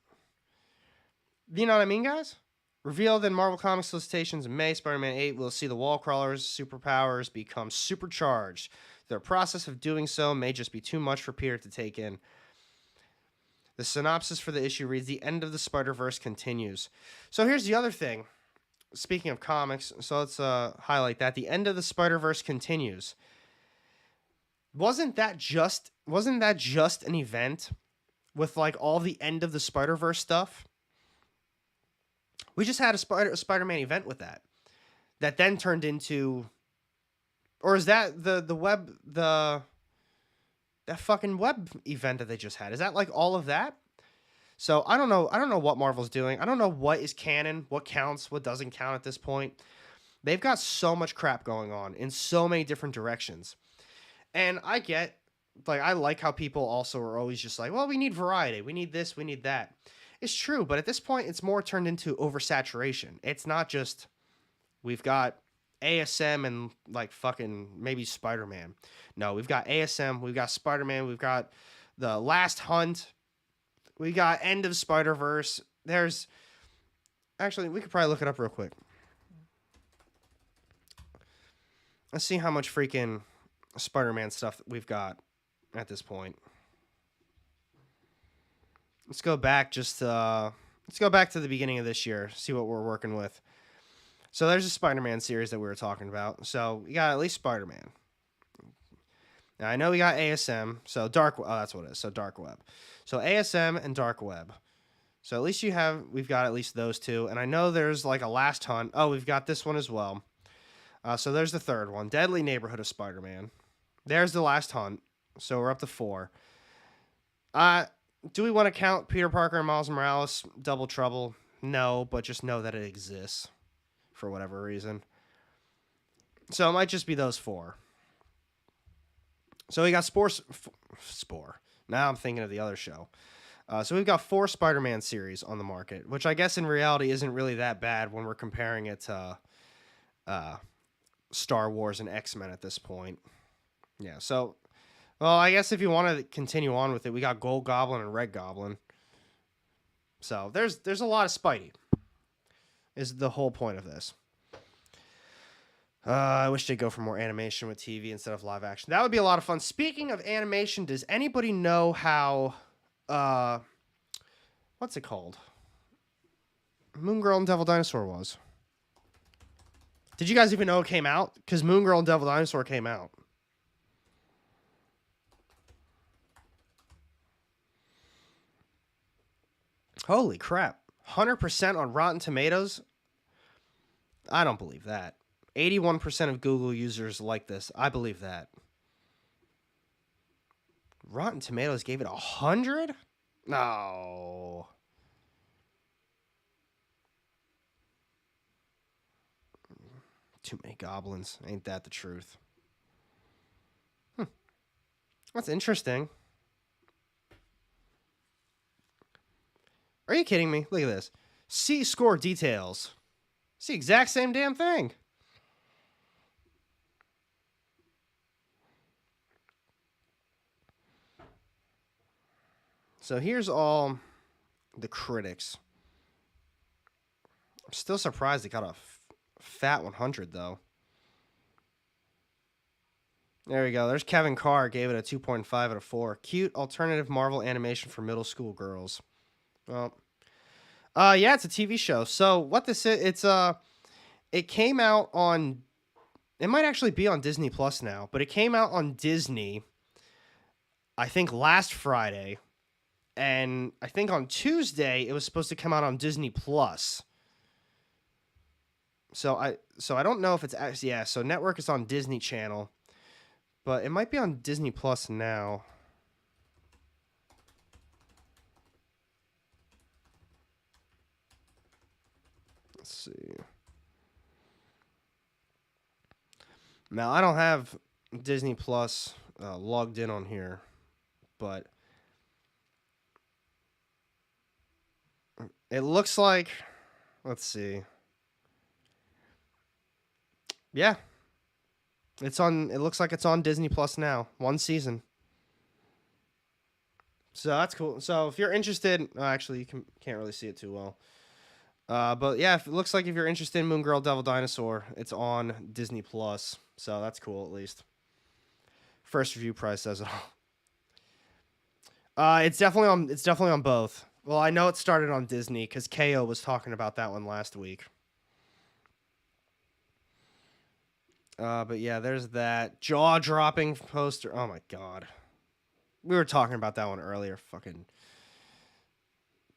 You know what I mean, guys? Revealed in Marvel Comics solicitations in May, Spider-Man 8 will see the wall crawlers' superpowers become supercharged. Their process of doing so may just be too much for Peter to take in. The synopsis for the issue reads, the end of the Spider-Verse continues. So here's the other thing. Speaking of comics, so let's highlight that. The end of the Spider-Verse continues. Wasn't that just an event with like all the end of the Spider-Verse stuff? We just had a Spider-Man event with that then turned into, or is that that fucking web event that they just had? Is that like all of that? So I don't know what Marvel's doing. I don't know what is canon, what counts, what doesn't count at this point. They've got so much crap going on in so many different directions. And I get, like, I like how people also are always just like, well, we need variety. We need this, we need that. It's true, but at this point, it's more turned into oversaturation. It's not just, we've got ASM and, like, fucking maybe Spider-Man. No, we've got ASM, we've got Spider-Man, we've got The Last Hunt, we got End of Spider-Verse. There's, actually, we could probably look it up real quick. Let's see how much freaking Spider-Man stuff we've got at this point. Let's go back let's go back to the beginning of this year, see what we're working with. So there's a Spider-Man series that we were talking about. So we got at least Spider-Man. Now I know we got ASM, so that's what it is. So Dark Web. So ASM and Dark Web. So at least we've got at least those two. And I know there's like a Last Hunt. Oh, we've got this one as well. So there's the third one, Deadly Neighborhood of Spider-Man. There's The Last Hunt. So we're up to 4. Do we want to count Peter Parker and Miles Morales Double Trouble? No, but just know that it exists for whatever reason. So it might just be those 4. So we got Spore. Now I'm thinking of the other show. So we've got 4 Spider-Man series on the market, which I guess in reality isn't really that bad when we're comparing it to Star Wars and X-Men at this point. Yeah, so, well, I guess if you want to continue on with it, we got Gold Goblin and Red Goblin. So there's a lot of Spidey, is the whole point of this. I wish they'd go for more animation with TV instead of live action. That would be a lot of fun. Speaking of animation, does anybody know how, what's it called? Moon Girl and Devil Dinosaur was. Did you guys even know it came out? Because Moon Girl and Devil Dinosaur came out. Holy crap. 100% on Rotten Tomatoes? I don't believe that. 81% of Google users like this. I believe that. Rotten Tomatoes gave it 100? No. Too many goblins. Ain't that the truth? That's interesting. Are you kidding me? Look at this. See score details. It's the exact same damn thing. So here's all the critics. I'm still surprised it got a fat 100, though. There we go. There's Kevin Carr. Gave it a 2.5 out of 4. Cute alternative Marvel animation for middle school girls. Well, yeah, it's a TV show. So what this is, it came out on, it might actually be on Disney Plus now, but it came out on Disney, I think last Friday. And I think on Tuesday it was supposed to come out on Disney Plus. So I don't know if it's actually, yeah, so network is on Disney Channel, but it might be on Disney Plus now. Let's see. Now I don't have Disney Plus logged in on here, but it looks like, let's see. Yeah. It looks like it's on Disney Plus now. 1 season. So that's cool. So if you're interested, actually you can't really see it too well. But yeah, it looks like if you're interested in Moon Girl Devil Dinosaur, it's on Disney Plus. So that's cool at least. First review price says it all. It's definitely on both. Well, I know it started on Disney because KO was talking about that one last week. But yeah, there's that jaw-dropping poster. Oh my god, we were talking about that one earlier. Fucking,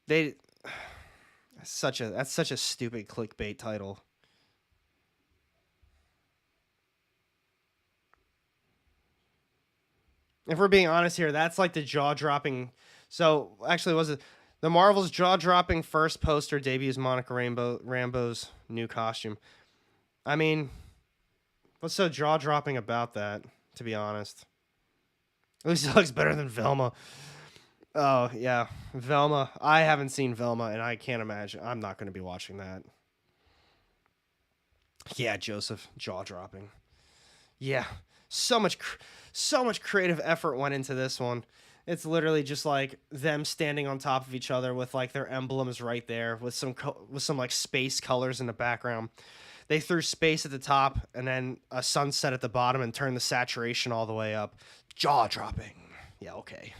that's such a stupid clickbait title. If we're being honest here, that's like the jaw-dropping. So actually, was it the Marvel's jaw-dropping first poster debuts Monica Rambeau's new costume? I mean, what's so jaw-dropping about that, to be honest? At least it looks better than Velma. Oh, yeah. Velma. I haven't seen Velma, and I can't imagine. I'm not going to be watching that. Yeah, Joseph. Jaw-dropping. Yeah. So much creative effort went into this one. It's literally just like them standing on top of each other with like their emblems right there with some like space colors in the background. They threw space at the top and then a sunset at the bottom and turned the saturation all the way up. Jaw-dropping. Yeah, okay.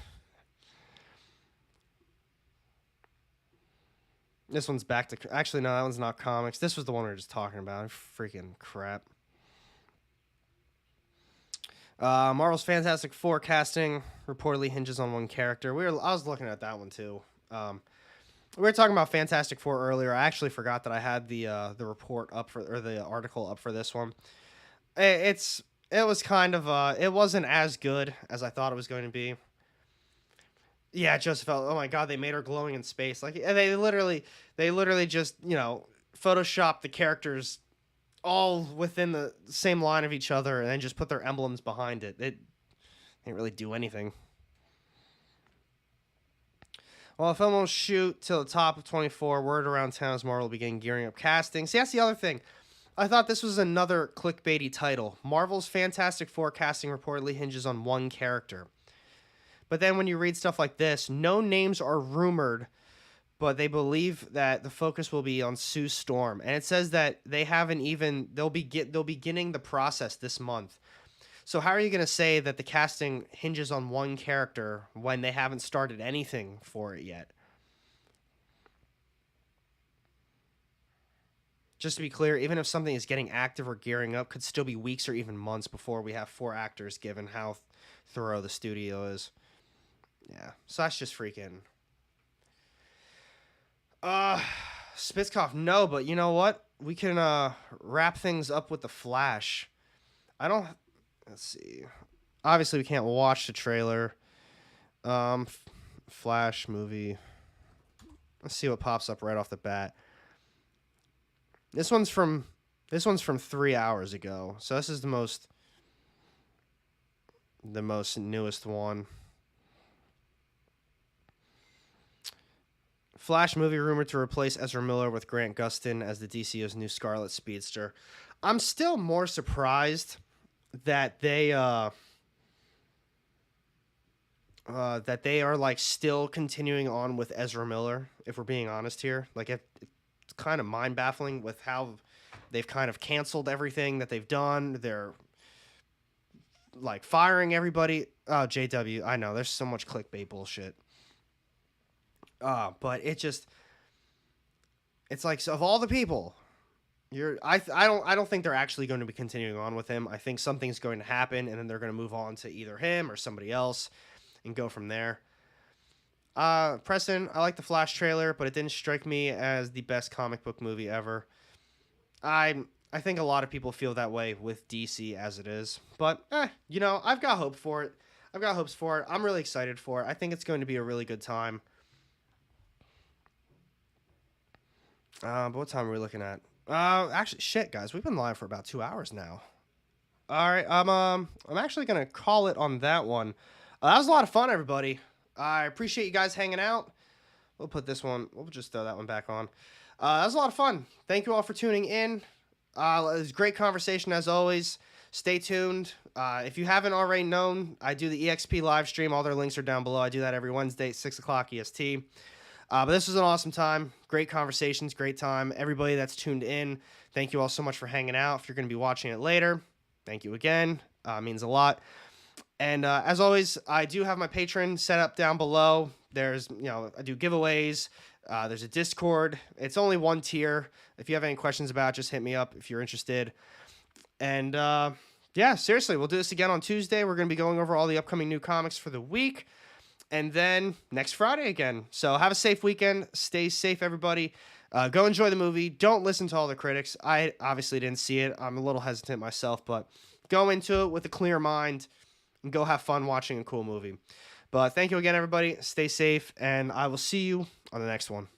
This one's back to... Actually, no, that one's not comics. This was the one we were just talking about. Freaking crap. Marvel's Fantastic Four casting reportedly hinges on one character. I was looking at that one, too. We were talking about Fantastic Four earlier. I actually forgot that I had the report up for, or the article up for this one. It's it was kind of it wasn't as good as I thought it was going to be. Yeah, it just felt, oh my god, they made her glowing in space. Like they literally just, photoshopped the characters all within the same line of each other and then just put their emblems behind it. It didn't really do anything. Well, the film won't shoot till the top of 24. Word around town is Marvel will begin gearing up casting. See, that's the other thing. I thought this was another clickbaity title. Marvel's Fantastic Four casting reportedly hinges on one character. But then when you read stuff like this, no names are rumored, but they believe that the focus will be on Sue Storm. And it says that they'll be beginning the process this month. So how are you going to say that the casting hinges on one character when they haven't started anything for it yet? Just to be clear, even if something is getting active or gearing up, could still be weeks or even months before we have 4 actors, given how thorough the studio is. Yeah, so that's just freaking... Spitzkoff, no, but you know what? We can wrap things up with the Flash. Let's see. Obviously, we can't watch the trailer. Flash movie. Let's see what pops up right off the bat. This one's from 3 hours ago. So this is the most newest one. Flash movie rumored to replace Ezra Miller with Grant Gustin as the DCU's new Scarlet Speedster. I'm still more surprised that they are like still continuing on with Ezra Miller, if we're being honest here. Like it's kind of mind baffling with how they've kind of canceled everything that they've done. They're like firing everybody. Oh, JW, I know there's so much clickbait bullshit. But it's like, so of all the people, I don't think they're actually going to be continuing on with him. I think something's going to happen, and then they're going to move on to either him or somebody else, and go from there. Preston, I like the Flash trailer, but it didn't strike me as the best comic book movie ever. I think a lot of people feel that way with DC as it is, but I've got hope for it. I've got hopes for it. I'm really excited for it. I think it's going to be a really good time. But what time are we looking at? Actually, shit, guys, we've been live for about 2 hours now. All right, I'm actually gonna call it on that one. That was a lot of fun, everybody. I appreciate you guys hanging out. We'll just throw that one back on. That was a lot of fun. Thank you all for tuning in. It was a great conversation as always. Stay tuned. If you haven't already known, I do the EXP live stream. All their links are down below. I do that every Wednesday at 6 o'clock EST. But this was an awesome time. Great conversations, great time. Everybody that's tuned in, thank you all so much for hanging out. If you're going to be watching it later, thank you again. It means a lot. And as always, I do have my Patreon set up down below. There's, I do giveaways. There's a Discord. It's only one tier. If you have any questions about it, just hit me up if you're interested. And yeah, seriously, we'll do this again on Tuesday. We're going to be going over all the upcoming new comics for the week. And then next Friday again. So have a safe weekend. Stay safe, everybody. Go enjoy the movie. Don't listen to all the critics. I obviously didn't see it. I'm a little hesitant myself, but go into it with a clear mind and go have fun watching a cool movie. But thank you again, everybody. Stay safe, and I will see you on the next one.